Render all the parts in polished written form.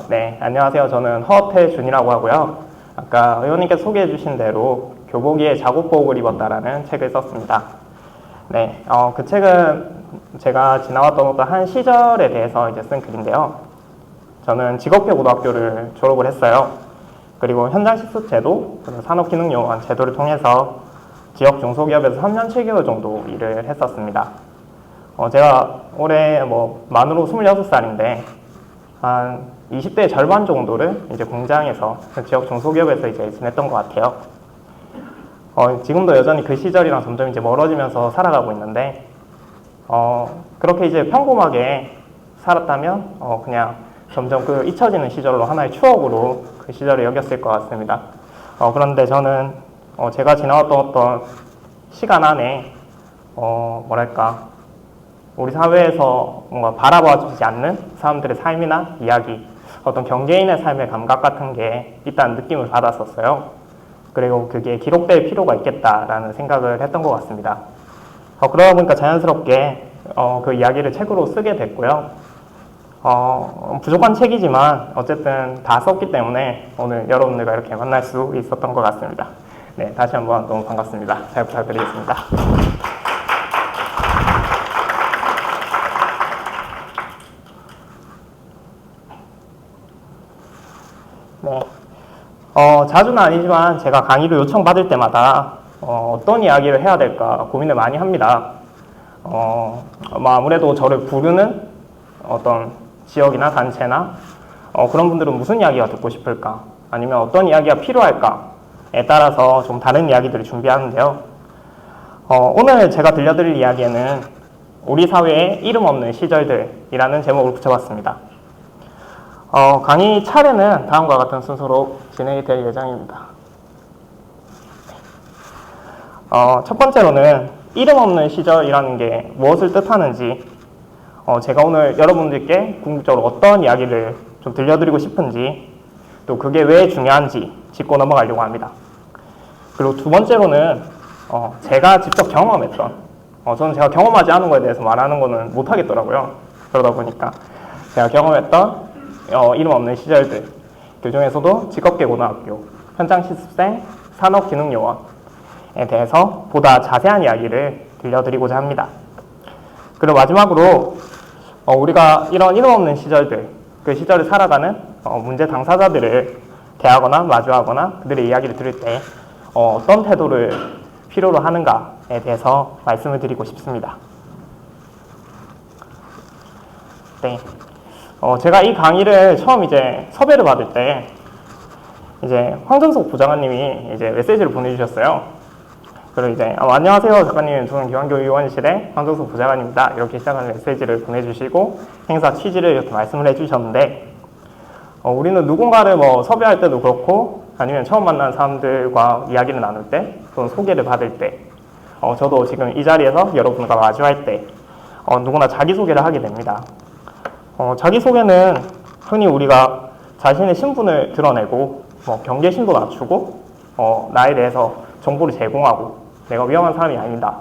네, 안녕하세요. 저는 허태준이라고 하고요. 아까 의원님께서 소개해 주신 대로 교복위에 작업복을 입었다라는 책을 썼습니다. 네, 그 책은 제가 지나왔던 어떤 한 시절에 대해서 이제 쓴 글인데요. 저는 직업회 고등학교를 졸업을 했어요. 그리고 현장 실습제도, 산업기능요원 제도를 통해서 지역 중소기업에서 3년 7개월 정도 일을 했었습니다. 제가 올해 만으로 26살인데 한 20대 절반 정도를 이제 공장에서 지역 중소기업에서 이제 지냈던 것 같아요. 지금도 여전히 그 시절이랑 점점 이제 멀어지면서 살아가고 있는데, 그렇게 이제 평범하게 살았다면, 그냥 점점 그 잊혀지는 시절로 하나의 추억으로 그 시절을 여겼을 것 같습니다. 그런데 저는, 제가 지나왔던 어떤 시간 안에, 우리 사회에서 뭔가 바라봐주지 않는 사람들의 삶이나 이야기, 어떤 경제인의 삶의 감각 같은 게 있다는 느낌을 받았었어요. 그리고 그게 기록될 필요가 있겠다라는 생각을 했던 것 같습니다. 그러다 보니까 자연스럽게 그 이야기를 책으로 쓰게 됐고요. 부족한 책이지만 어쨌든 다 썼기 때문에 오늘 여러분들과 이렇게 만날 수 있었던 것 같습니다. 네, 다시 한번 너무 반갑습니다. 잘 부탁드리겠습니다. 네. 자주는 아니지만 제가 강의를 요청받을 때마다 어떤 이야기를 해야 될까 고민을 많이 합니다. 아무래도 저를 부르는 어떤 지역이나 단체나 그런 분들은 무슨 이야기가 듣고 싶을까, 아니면 어떤 이야기가 필요할까에 따라서 좀 다른 이야기들을 준비하는데요. 오늘 제가 들려드릴 이야기에는 우리 사회의 이름 없는 시절들이라는 제목을 붙여봤습니다. 강의 차례는 다음과 같은 순서로 진행이 될 예정입니다. 첫 번째로는 이름 없는 시절이라는 게 무엇을 뜻하는지, 제가 오늘 여러분들께 궁극적으로 어떤 이야기를 좀 들려드리고 싶은지, 또 그게 왜 중요한지 짚고 넘어가려고 합니다. 그리고 두 번째로는 제가 직접 경험했던, 저는 제가 경험하지 않은 거에 대해서 말하는 거는 못하겠더라고요. 그러다 보니까 제가 경험했던 이름 없는 시절들, 그 중에서도 직업계 고등학교, 현장 실습생, 산업기능요원에 대해서 보다 자세한 이야기를 들려드리고자 합니다. 그리고 마지막으로 우리가 이런 이름 없는 시절들, 그 시절을 살아가는 문제 당사자들을 대하거나 마주하거나 그들의 이야기를 들을 때 어떤 태도를 필요로 하는가에 대해서 말씀을 드리고 싶습니다. 네. 제가 이 강의를 처음 이제 섭외를 받을 때, 이제 황정석 부장관님이 이제 메시지를 보내주셨어요. 그리고 이제, 안녕하세요, 작가님. 저는 교환교육위원실의 황정석 부장관입니다. 이렇게 시작하는 메시지를 보내주시고, 행사 취지를 이렇게 말씀을 해주셨는데, 우리는 누군가를 섭외할 때도 그렇고, 아니면 처음 만난 사람들과 이야기를 나눌 때, 또는 소개를 받을 때, 저도 지금 이 자리에서 여러분과 마주할 때, 누구나 자기소개를 하게 됩니다. 자기소개는 흔히 우리가 자신의 신분을 드러내고 경계심도 낮추고 나에 대해서 정보를 제공하고 내가 위험한 사람이 아니다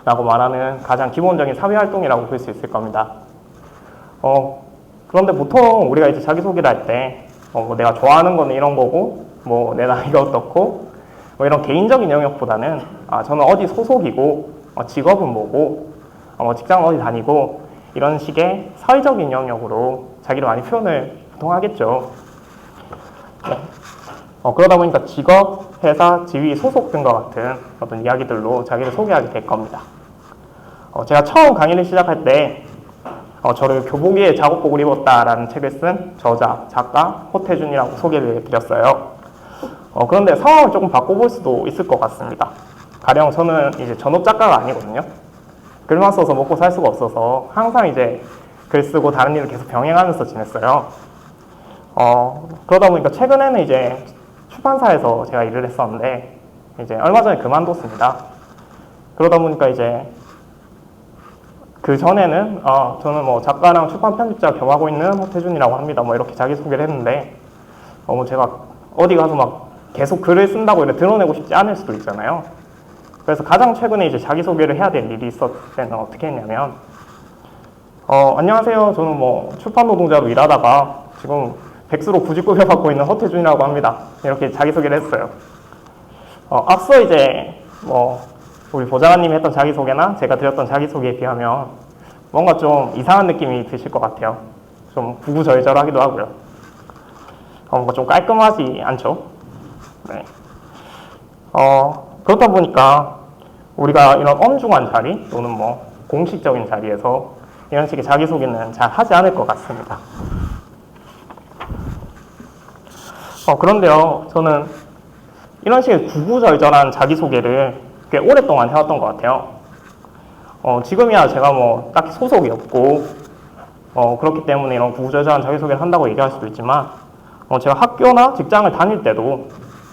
라고 말하는 가장 기본적인 사회활동이라고 볼 수 있을 겁니다. 그런데 보통 우리가 이제 자기소개를 할 때 내가 좋아하는 거는 이런 거고 내 나이가 어떻고 이런 개인적인 영역보다는 저는 어디 소속이고 직업은 뭐고 직장은 어디 다니고 이런 식의 사회적인 영역으로 자기를 많이 표현을 보통 하겠죠. 네. 그러다 보니까 직업, 회사, 지위, 소속 등과 같은 어떤 이야기들로 자기를 소개하게 될 겁니다. 제가 처음 강의를 시작할 때 저를 교복위에 작업복을 입었다라는 책을 쓴 저자, 작가 허태준이라고 소개를 드렸어요. 그런데 상황을 조금 바꿔볼 수도 있을 것 같습니다. 가령 저는 이제 전업 작가가 아니거든요. 글만 써서 먹고 살 수가 없어서 항상 이제 글 쓰고 다른 일을 계속 병행하면서 지냈어요. 그러다 보니까 최근에는 이제 출판사에서 제가 일을 했었는데 이제 얼마 전에 그만뒀습니다. 그러다 보니까 이제 그 전에는 저는 작가랑 출판 편집자 겸하고 있는 허태준이라고 합니다. 이렇게 자기소개를 했는데 제가 어디 가서 계속 글을 쓴다고 이렇게 드러내고 싶지 않을 수도 있잖아요. 그래서 가장 최근에 이제 자기소개를 해야 될 일이 있었을 때는 어떻게 했냐면, 안녕하세요. 저는 출판 노동자로 일하다가 지금 백수로 굳이 꾸려받고 있는 허태준이라고 합니다. 이렇게 자기소개를 했어요. 앞서 이제 우리 보좌관님이 했던 자기소개나 제가 드렸던 자기소개에 비하면 뭔가 좀 이상한 느낌이 드실 것 같아요. 좀 구구절절하기도 하고요. 뭔가 좀 깔끔하지 않죠? 네. 그렇다 보니까 우리가 이런 엄중한 자리 또는 공식적인 자리에서 이런 식의 자기소개는 잘 하지 않을 것 같습니다. 그런데요, 저는 이런 식의 구구절절한 자기소개를 꽤 오랫동안 해왔던 것 같아요. 지금이야 제가 딱히 소속이 없고, 그렇기 때문에 이런 구구절절한 자기소개를 한다고 얘기할 수도 있지만, 제가 학교나 직장을 다닐 때도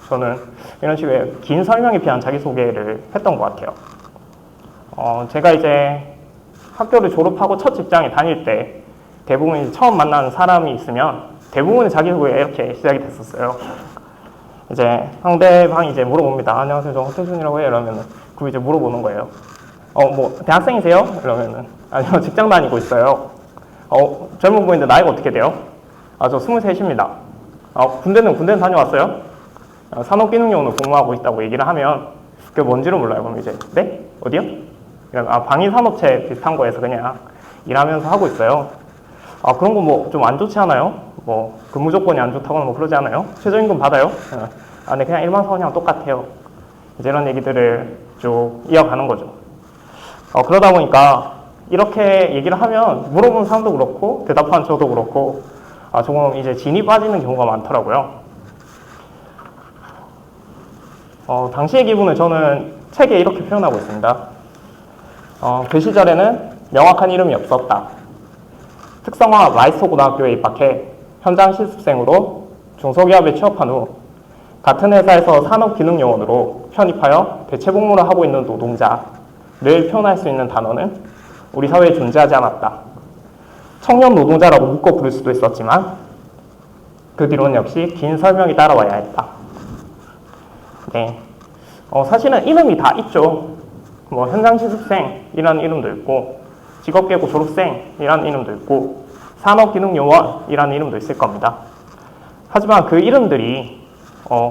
저는 이런 식의 긴 설명에 비한 자기소개를 했던 것 같아요. 제가 이제 학교를 졸업하고 첫 직장에 다닐 때 대부분 이제 처음 만나는 사람이 있으면 대부분의 자기소개가 이렇게 시작이 됐었어요. 이제 상대방이 이제 물어봅니다. 안녕하세요, 저 허태준이라고 해요. 이러면은 그럼 이제 물어보는 거예요. 대학생이세요? 이러면은 아니요, 직장 다니고 있어요. 젊은 보이는데 나이가 어떻게 돼요? 저 23입니다. 군대는 다녀왔어요? 산업기능요원으로 근무하고 있다고 얘기를 하면 그게 뭔지를 몰라요. 그럼 이제 네? 어디요? 방위산업체 비슷한 거에서 그냥 일하면서 하고 있어요. 그런 거 좀 안 좋지 않아요? 근무 조건이 안 좋다거나 그러지 않아요? 최저임금 받아요? 네, 그냥 일반 사원이랑 똑같아요. 이제 이런 얘기들을 쭉 이어가는 거죠. 그러다 보니까 이렇게 얘기를 하면 물어보는 사람도 그렇고 대답하는 저도 그렇고 조금 이제 진이 빠지는 경우가 많더라고요. 당시의 기분을 저는 책에 이렇게 표현하고 있습니다. 그 시절에는 명확한 이름이 없었다. 특성화 마이스터 고등학교에 입학해 현장 실습생으로 중소기업에 취업한 후 같은 회사에서 산업기능요원으로 편입하여 대체복무를 하고 있는 노동자를 표현할 수 있는 단어는 우리 사회에 존재하지 않았다. 청년 노동자라고 묶어 부를 수도 있었지만 그 뒤로는 역시 긴 설명이 따라와야 했다. 네. 사실은 이름이 다 있죠. 현장 실습생이라는 이름도 있고 직업계고 졸업생이라는 이름도 있고 산업기능요원이라는 이름도 있을 겁니다. 하지만 그 이름들이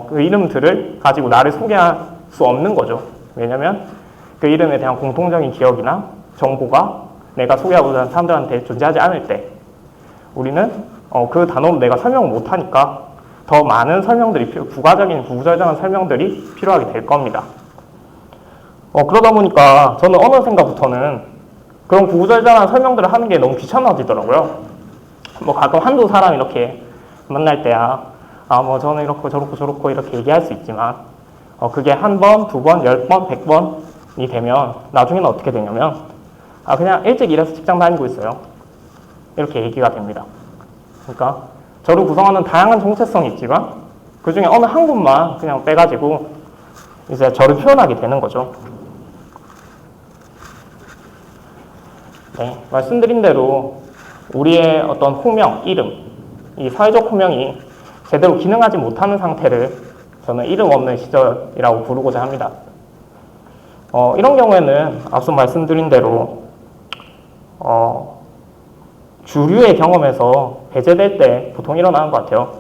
그 이름들을 가지고 나를 소개할 수 없는 거죠. 왜냐하면 그 이름에 대한 공통적인 기억이나 정보가 내가 소개하고자 하는 사람들한테 존재하지 않을 때 우리는 그 단어로 내가 설명을 못하니까 더 많은 설명들이 부가적인 구구절절한 설명들이 필요하게 될 겁니다. 그러다 보니까 저는 어느샌가부터는 그런 구구절절한 설명들을 하는 게 너무 귀찮아지더라고요. 가끔 한두 사람 이렇게 만날 때야 저는 이렇고 저렇고 이렇게 얘기할 수 있지만 그게 한 번, 두 번, 10번, 100번이 되면 나중에는 어떻게 되냐면 그냥 일찍 일해서 직장 다니고 있어요. 이렇게 얘기가 됩니다. 그러니까 저를 구성하는 다양한 정체성이 있지만 그 중에 어느 한 군만 그냥 빼가지고 이제 저를 표현하게 되는 거죠. 네, 말씀드린 대로 우리의 어떤 호명, 이름, 이 사회적 호명이 제대로 기능하지 못하는 상태를 저는 이름 없는 시절이라고 부르고자 합니다. 이런 경우에는 앞서 말씀드린 대로 주류의 경험에서 배제될 때 보통 일어나는 것 같아요.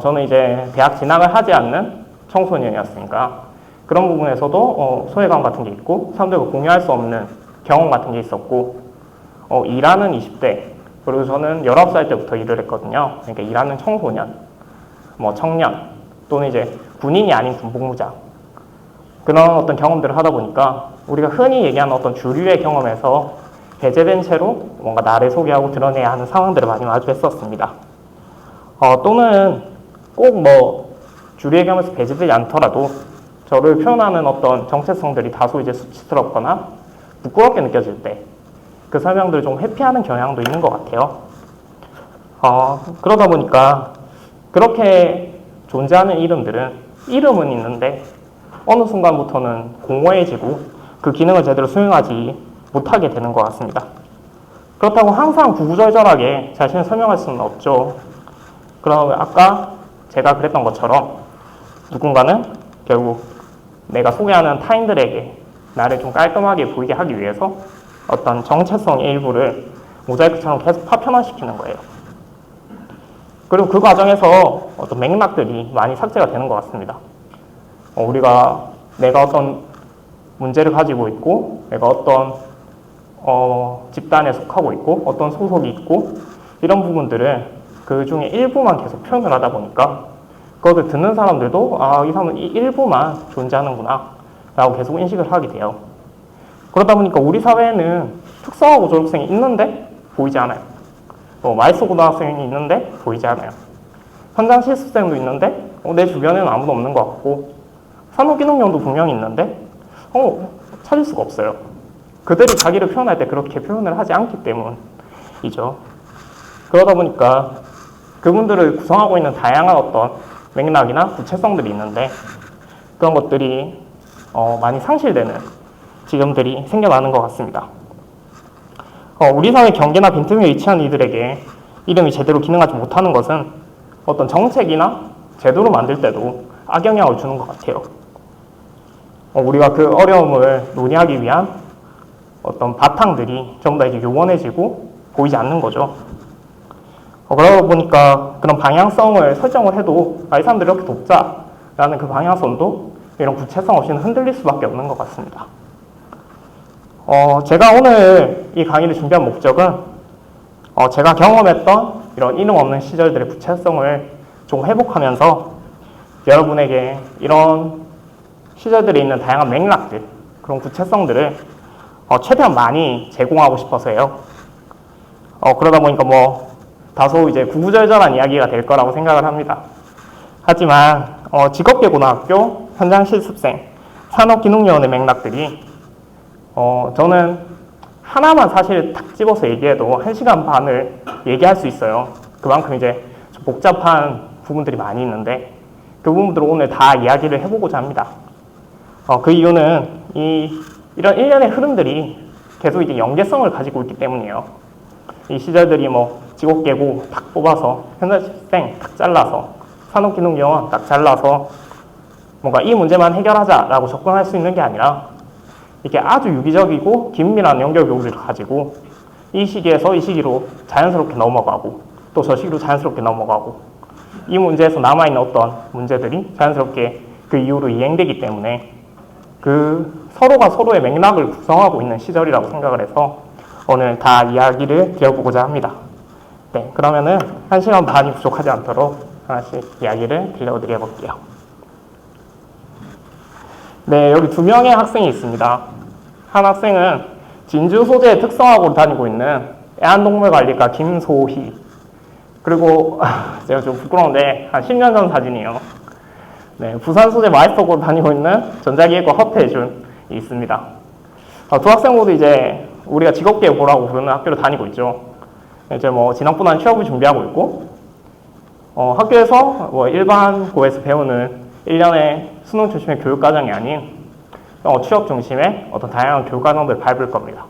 저는 이제 대학 진학을 하지 않는 청소년이었으니까 그런 부분에서도 소외감 같은 게 있고 사람들과 공유할 수 없는 경험 같은 게 있었고 일하는 20대 그리고 저는 19살 때부터 일을 했거든요. 그러니까 일하는 청소년, 청년 또는 이제 군인이 아닌 군복무자 그런 어떤 경험들을 하다 보니까 우리가 흔히 얘기하는 어떤 주류의 경험에서 배제된 채로 뭔가 나를 소개하고 드러내야 하는 상황들을 많이 마주했었습니다. 또는 꼭 주류의 경험에서 배제되지 않더라도 저를 표현하는 어떤 정체성들이 다소 이제 수치스럽거나 부끄럽게 느껴질 때 그 설명들을 좀 회피하는 경향도 있는 것 같아요. 그러다 보니까 그렇게 존재하는 이름들은 이름은 있는데 어느 순간부터는 공허해지고 그 기능을 제대로 수행하지 못하게 되는 것 같습니다. 그렇다고 항상 구구절절하게 자신을 설명할 수는 없죠. 그러면 아까 제가 그랬던 것처럼 누군가는 결국 내가 소개하는 타인들에게 나를 좀 깔끔하게 보이게 하기 위해서 어떤 정체성의 일부를 모자이크처럼 계속 파편화시키는 거예요. 그리고 그 과정에서 어떤 맥락들이 많이 삭제가 되는 것 같습니다. 내가 어떤 문제를 가지고 있고, 내가 어떤 집단에 속하고 있고, 어떤 소속이 있고, 이런 부분들을 그 중에 일부만 계속 표현을 하다 보니까 그것을 듣는 사람들도 이 사람은 이 일부만 존재하는구나 라고 계속 인식을 하게 돼요. 그러다 보니까 우리 사회에는 특성화고 졸업생이 있는데 보이지 않아요. 마이스 고등학생이 있는데 보이지 않아요. 현장 실습생도 있는데 내 주변에는 아무도 없는 것 같고, 산업기능형도 분명히 있는데 찾을 수가 없어요. 그들이 자기를 표현할 때 그렇게 표현을 하지 않기 때문이죠. 그러다 보니까 그분들을 구성하고 있는 다양한 어떤 맥락이나 구체성들이 있는데 그런 것들이 많이 상실되는 지점들이 생겨나는 것 같습니다. 우리 사회 경계나 빈틈에 위치한 이들에게 이름이 제대로 기능하지 못하는 것은 어떤 정책이나 제도를 만들 때도 악영향을 주는 것 같아요. 우리가 그 어려움을 논의하기 위한 어떤 바탕들이 전부 다 이제 요원해지고 보이지 않는 거죠. 그러다 보니까 그런 방향성을 설정을 해도 이 사람들 이렇게 돕자라는 그 방향성도 이런 구체성 없이는 흔들릴 수밖에 없는 것 같습니다. 제가 오늘 이 강의를 준비한 목적은 제가 경험했던 이런 이름 없는 시절들의 구체성을 좀 회복하면서 여러분에게 이런 시절들에 있는 다양한 맥락들, 그런 구체성들을 최대한 많이 제공하고 싶어서요. 그러다 보니까 다소 이제 구구절절한 이야기가 될 거라고 생각을 합니다. 하지만 직업계고등학교 현장실습생 산업기능요원의 맥락들이 저는 하나만 사실 탁 집어서 얘기해도 1시간 반을 얘기할 수 있어요. 그만큼 이제 복잡한 부분들이 많이 있는데 그 부분들을 오늘 다 이야기를 해보고자 합니다. 그 이유는 이런 일련의 흐름들이 계속 이제 연계성을 가지고 있기 때문이에요. 이 시절들이 직업계고 딱 뽑아서 현장실습생 딱 잘라서 산업기능요원 딱 잘라서 뭔가 이 문제만 해결하자라고 접근할 수 있는 게 아니라 이렇게 아주 유기적이고 긴밀한 연결고리를 가지고 이 시기에서 이 시기로 자연스럽게 넘어가고 또 저 시기로 자연스럽게 넘어가고 이 문제에서 남아있는 어떤 문제들이 자연스럽게 그 이후로 이행되기 때문에 그 서로가 서로의 맥락을 구성하고 있는 시절이라고 생각을 해서 오늘 다 이야기를 드려보고자 합니다. 네, 그러면은 1시간 반이 부족하지 않도록 하나씩 이야기를 들려드려 볼게요. 네, 여기 2명의 학생이 있습니다. 한 학생은 진주 소재의 특성화고를 다니고 있는 애완동물관리과 김소희. 그리고 제가 좀 부끄러운데 한 10년 전 사진이에요. 네, 부산 소재 마이스터고를 다니고 있는 전자기획과 허태준이 있습니다. 두 학생 모두 이제 우리가 직업계고라고 부르는 학교를 다니고 있죠. 이제 진학보다는 취업을 준비하고 있고, 학교에서 일반 고에서 배우는 1년의 수능 중심의 교육과정이 아닌 취업 중심의 어떤 다양한 교육과정들을 밟을 겁니다.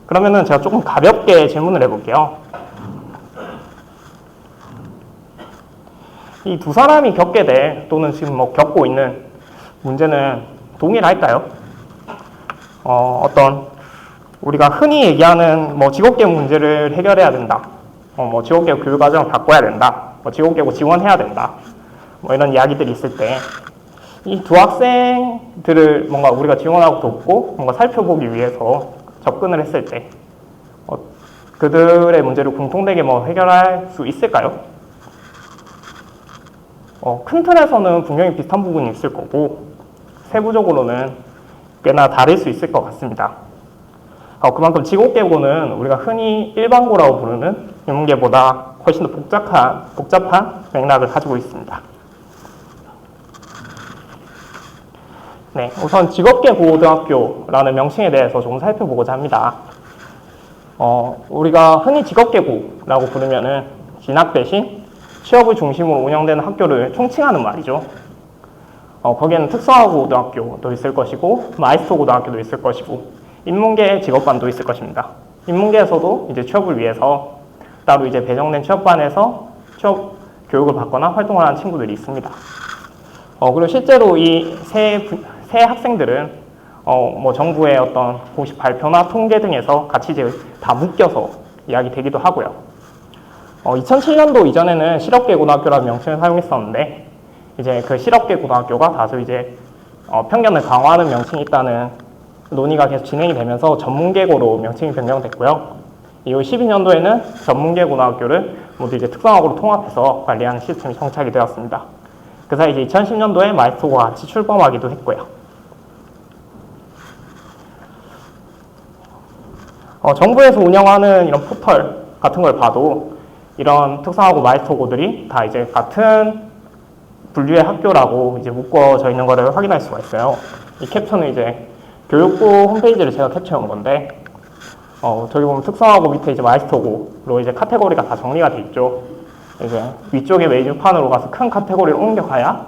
그러면은 제가 조금 가볍게 질문을 해볼게요. 이 두 사람이 겪게 될 또는 지금 겪고 있는 문제는 동일할까요? 어떤 우리가 흔히 얘기하는 직업계고 문제를 해결해야 된다. 직업계고 교육과정을 바꿔야 된다. 직업계고 지원해야 된다. 이런 이야기들이 있을 때 이 두 학생들을 뭔가 우리가 지원하고 돕고 뭔가 살펴보기 위해서 접근을 했을 때 그들의 문제를 공통되게 해결할 수 있을까요? 큰 틀에서는 분명히 비슷한 부분이 있을 거고 세부적으로는 꽤나 다를 수 있을 것 같습니다. 그만큼 직업계고는 우리가 흔히 일반고라고 부르는 인문계보다 훨씬 더 복잡한 맥락을 가지고 있습니다. 네, 우선 직업계고등학교라는 명칭에 대해서 좀 살펴보고자 합니다. 우리가 흔히 직업계고라고 부르면은 진학 대신 취업을 중심으로 운영되는 학교를 총칭하는 말이죠. 거기에는 특성화고등학교도 있을 것이고 마이스터 고등학교도 있을 것이고 인문계 직업반도 있을 것입니다. 인문계에서도 이제 취업을 위해서 따로 이제 배정된 취업반에서 취업 교육을 받거나 활동을 하는 친구들이 있습니다. 그리고 실제로 이 세 학생들은 정부의 어떤 공식 발표나 통계 등에서 같이 이제 다 묶여서 이야기되기도 하고요. 2007년도 이전에는 실업계 고등학교라는 명칭을 사용했었는데 이제 그 실업계 고등학교가 다소 이제 편견을 강화하는 명칭이 있다는 논의가 계속 진행이 되면서 전문계고로 명칭이 변경됐고요. 이후 12년도에는 전문계 고등학교를 모두 이제 특성화고로 통합해서 관리하는 시스템이 정착이 되었습니다. 그 사이 이제 2010년도에 마이스터고와 같이 출범하기도 했고요. 정부에서 운영하는 이런 포털 같은 걸 봐도 이런 특성화고 마이스터고들이 다 이제 같은 분류의 학교라고 이제 묶어져 있는 거를 확인할 수가 있어요. 이 캡처는 이제 교육부 홈페이지를 제가 캡처한 건데, 저기 보면 특성화고 밑에 이제 마이스터고로 이제 카테고리가 다 정리가 돼 있죠. 이제 위쪽에 메뉴판으로 가서 큰 카테고리를 옮겨가야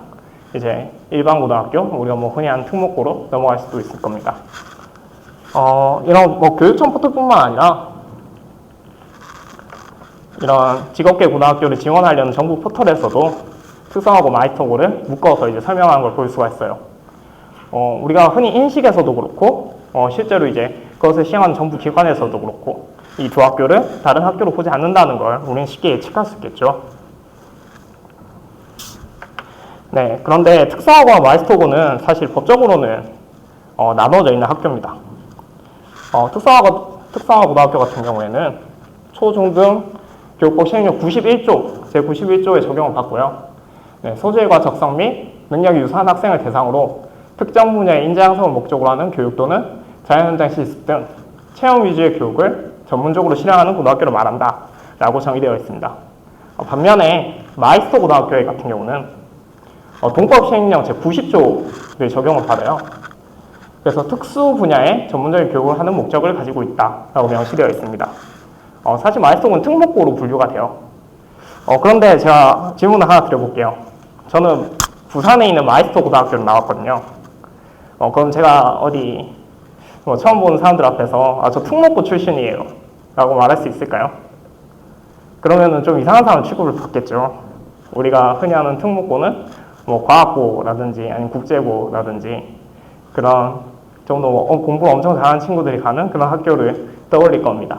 이제 일반 고등학교, 우리가 뭐 흔히 하는 특목고로 넘어갈 수도 있을 겁니다. 이런 뭐 교육청 포털뿐만 아니라 이런 직업계 고등학교를 지원하려는 정부 포털에서도 특성화고 마이스터고를 묶어서 이제 설명하는 걸 볼 수가 있어요. 우리가 흔히 인식에서도 그렇고, 실제로 이제 그것을 시행하는 정부 기관에서도 그렇고, 이 두 학교를 다른 학교로 보지 않는다는 걸 우리는 쉽게 예측할 수 있겠죠. 네, 그런데 특성화고와 마이스터고는 사실 법적으로는 나눠져 있는 학교입니다. 특성화 고등학교 같은 경우에는 초중등 교육법 시행령 91조, 제91조에 적용을 받고요. 네, 소질과 적성 및 능력이 유사한 학생을 대상으로 특정 분야의 인재 양성을 목적으로 하는 교육 또는 자연 현장 실습 등 체험 위주의 교육을 전문적으로 실행하는 고등학교를 말한다 라고 정의되어 있습니다. 반면에 마이스터 고등학교 같은 경우는 동법 시행령 제90조를 적용을 받아요. 그래서 특수 분야의 전문적인 교육을 하는 목적을 가지고 있다라고 명시되어 있습니다. 사실 마이스터고는 특목고로 분류가 돼요. 그런데 제가 질문을 하나 드려볼게요. 저는 부산에 있는 마이스터 고등학교를 나왔거든요. 그럼 제가 어디 처음 보는 사람들 앞에서 저 특목고 출신이에요 라고 말할 수 있을까요? 그러면은 좀 이상한 사람 취급을 받겠죠. 우리가 흔히 하는 특목고는 뭐 과학고라든지 아니면 국제고라든지 그런 좀 더 공부를 엄청 잘하는 친구들이 가는 그런 학교를 떠올릴 겁니다.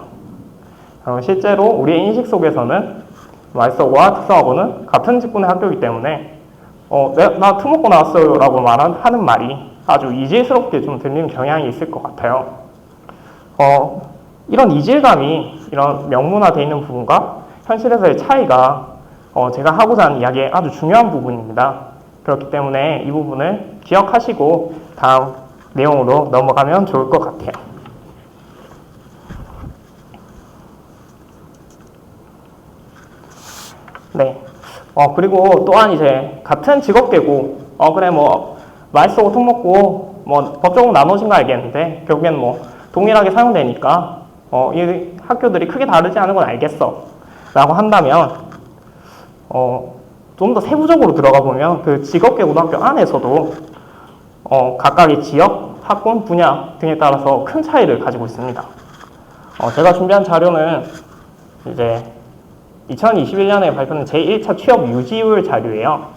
실제로 우리의 인식 속에서는 마이스터고와 특성화고는 같은 직군의 학교이기 때문에 나 특목고 나왔어요 라고 하는 말이 아주 이질스럽게 좀 들리는 경향이 있을 것 같아요. 이런 이질감이 이런 명문화되어 있는 부분과 현실에서의 차이가 제가 하고자 하는 이야기의 아주 중요한 부분입니다. 그렇기 때문에 이 부분을 기억하시고 다음 내용으로 넘어가면 좋을 것 같아요. 네. 그리고 또한 이제 같은 직업계고, 그래 뭐 마이스터고 특목고 뭐 법적으로 나눠진 거 알겠는데 결국엔 뭐 동일하게 사용되니까 이 학교들이 크게 다르지 않은 건 알겠어 라고 한다면 좀 더 세부적으로 들어가 보면 그 직업계 고등학교 안에서도 각각의 지역, 학군, 분야 등에 따라서 큰 차이를 가지고 있습니다. 제가 준비한 자료는 이제 2021년에 발표된 제1차 취업 유지율 자료예요.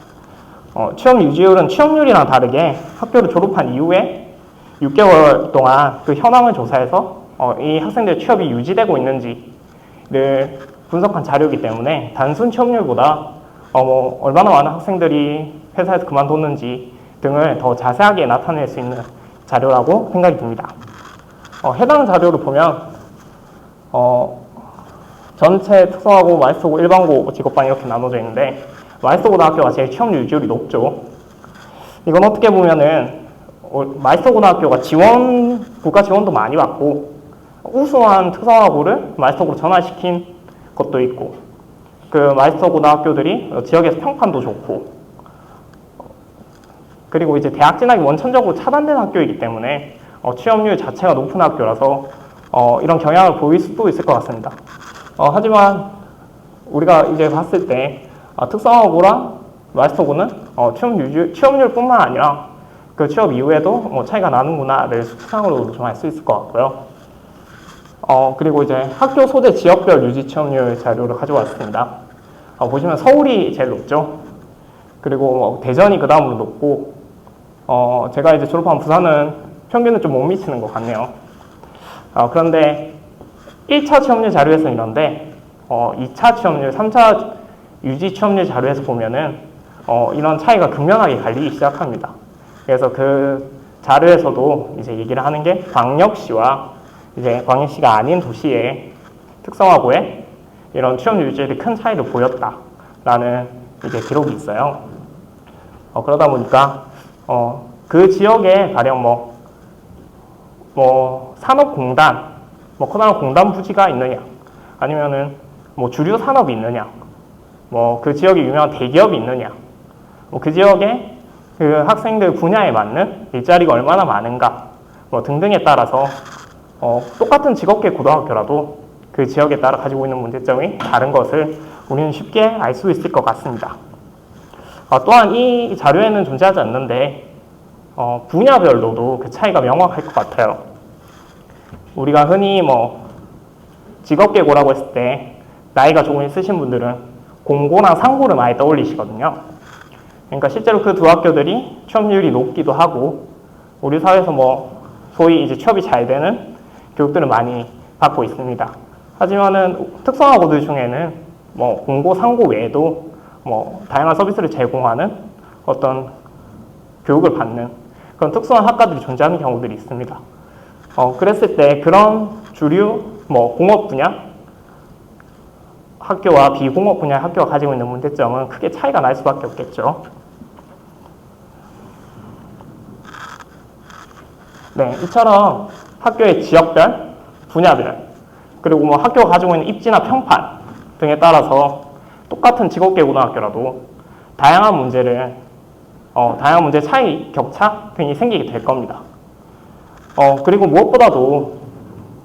취업 유지율은 취업률이랑 다르게 학교를 졸업한 이후에 6개월 동안 그 현황을 조사해서 이 학생들의 취업이 유지되고 있는지를 분석한 자료이기 때문에 단순 취업률보다 얼마나 많은 학생들이 회사에서 그만뒀는지 등을 더 자세하게 나타낼 수 있는 자료라고 생각이 듭니다. 해당 자료를 보면 전체 특성화고, 마이스터고, 일반고 직업반 이렇게 나눠져 있는데 마이스터 고등학교가 제일 취업률 유지율이 높죠. 이건 어떻게 보면은 마이스터 고등학교가 국가 지원도 많이 받고 우수한 특성화고를 마이스터고로 전환시킨 것도 있고 그 마이스터 고등학교들이 지역에서 평판도 좋고 그리고 이제 대학 진학이 원천적으로 차단된 학교이기 때문에 취업률 자체가 높은 학교라서 이런 경향을 보일 수도 있을 것 같습니다. 하지만 우리가 이제 봤을 때 특성화고랑 마이스터고는 취업률뿐만 아니라 그 취업 이후에도 차이가 나는구나를 수치상으로 좀 알 수 있을 것 같고요. 그리고 이제 학교 소재 지역별 유지 취업률 자료를 가져왔습니다. 보시면 서울이 제일 높죠. 그리고 대전이 그 다음으로 높고 제가 이제 졸업한 부산은 평균은 좀 못 미치는 것 같네요. 그런데 1차 취업률 자료에서는 이런데 2차 취업률, 3차 유지 취업률 자료에서 보면은 이런 차이가 극명하게 갈리기 시작합니다. 그래서 그 자료에서도 이제 얘기를 하는 게 광역시와 이제 광역시가 아닌 도시의 특성화고에 이런 취업률 유지에 큰 차이를 보였다라는 이제 기록이 있어요. 그러다 보니까 그 지역에 가령 산업공단, 커다란 공단 부지가 있느냐, 아니면은 주류 산업이 있느냐, 그 지역에 유명한 대기업이 있느냐, 그 지역에 그 학생들 분야에 맞는 일자리가 얼마나 많은가, 등등에 따라서 똑같은 직업계 고등학교라도 그 지역에 따라 가지고 있는 문제점이 다른 것을 우리는 쉽게 알 수 있을 것 같습니다. 또한 이 자료에는 존재하지 않는데 분야별로도 그 차이가 명확할 것 같아요. 우리가 흔히 직업계고라고 했을 때 나이가 조금 있으신 분들은 공고랑 상고를 많이 떠올리시거든요. 그러니까 실제로 그 두 학교들이 취업률이 높기도 하고 우리 사회에서 소위 이제 취업이 잘 되는 교육들을 많이 받고 있습니다. 하지만은 특성화고들 중에는 공고, 상고 외에도 다양한 서비스를 제공하는 어떤 교육을 받는 그런 특수한 학과들이 존재하는 경우들이 있습니다. 그랬을 때 그런 주류 공업 분야 학교와 비공업 분야 학교가 가지고 있는 문제점은 크게 차이가 날 수밖에 없겠죠. 네, 이처럼 학교의 지역별, 분야별, 그리고 학교가 가지고 있는 입지나 평판 등에 따라서 똑같은 직업계 고등학교라도 다양한 문제 차이, 격차 등이 생기게 될 겁니다. 그리고 무엇보다도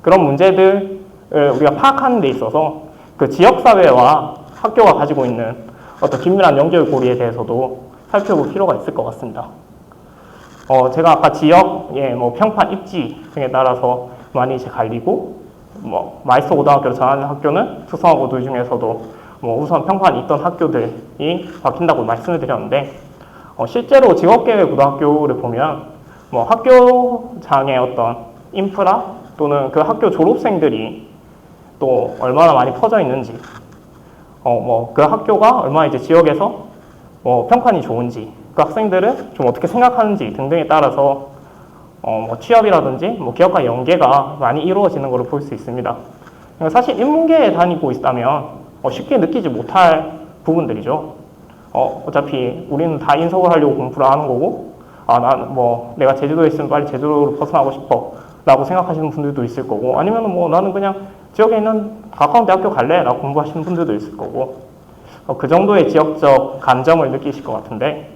그런 문제들을 우리가 파악하는 데 있어서 그 지역사회와 학교가 가지고 있는 어떤 긴밀한 연결고리에 대해서도 살펴볼 필요가 있을 것 같습니다. 제가 아까 지역의 평판, 입지 등에 따라서 많이 이제 갈리고, 마이스터 고등학교로 전하는 학교는 특성화고들 중에서도 우선 평판이 있던 학교들이 바뀐다고 말씀을 드렸는데, 실제로 직업계획 고등학교를 보면 학교장의 어떤 인프라 또는 그 학교 졸업생들이 또 얼마나 많이 퍼져 있는지, 그 학교가 얼마나 이제 지역에서 평판이 좋은지, 그 학생들은 좀 어떻게 생각하는지 등등에 따라서 취업이라든지 기업과의 연계가 많이 이루어지는 것을 볼 수 있습니다. 사실 인문계에 다니고 있다면 쉽게 느끼지 못할 부분들이죠. 어차피 우리는 다 인석을 하려고 공부를 하는 거고, 내가 제주도에 있으면 빨리 제주도로 벗어나고 싶어 라고 생각하시는 분들도 있을 거고, 아니면 나는 그냥 지역에 있는 가까운 대학교 갈래 라고 공부하시는 분들도 있을 거고, 그 정도의 지역적 감정을 느끼실 것 같은데,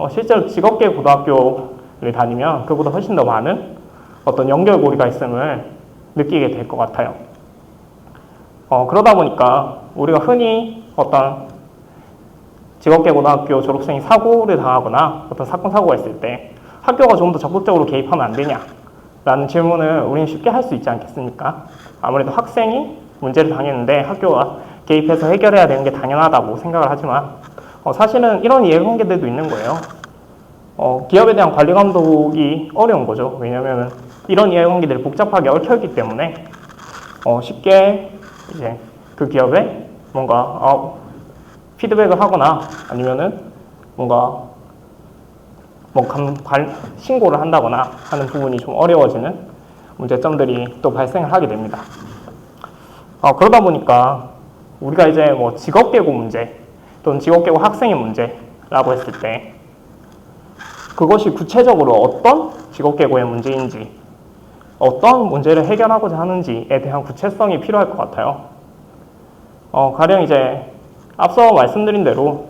실제로 직업계 고등학교를 다니면 그보다 훨씬 더 많은 어떤 연결고리가 있음을 느끼게 될 것 같아요. 그러다 보니까 우리가 흔히 어떤 직업계 고등학교 졸업생이 사고를 당하거나 어떤 사건, 사고가 있을 때 학교가 좀 더 적극적으로 개입하면 안 되냐 라는 질문을 우리는 쉽게 할 수 있지 않겠습니까? 아무래도 학생이 문제를 당했는데 학교가 개입해서 해결해야 되는 게 당연하다고 생각을 하지만 사실은 이런 이해관계들도 있는 거예요. 기업에 대한 관리 감독이 어려운 거죠. 왜냐하면 이런 이해관계들이 복잡하게 얽혀있기 때문에 쉽게 이제 그 기업에 뭔가 피드백을 하거나 아니면은 뭔가 신고를 한다거나 하는 부분이 좀 어려워지는 문제점들이 또 발생을 하게 됩니다. 그러다 보니까 우리가 이제 직업계고 문제 또는 직업계고 학생의 문제라고 했을 때 그것이 구체적으로 어떤 직업계고의 문제인지 어떤 문제를 해결하고자 하는지에 대한 구체성이 필요할 것 같아요. 가령 이제 앞서 말씀드린 대로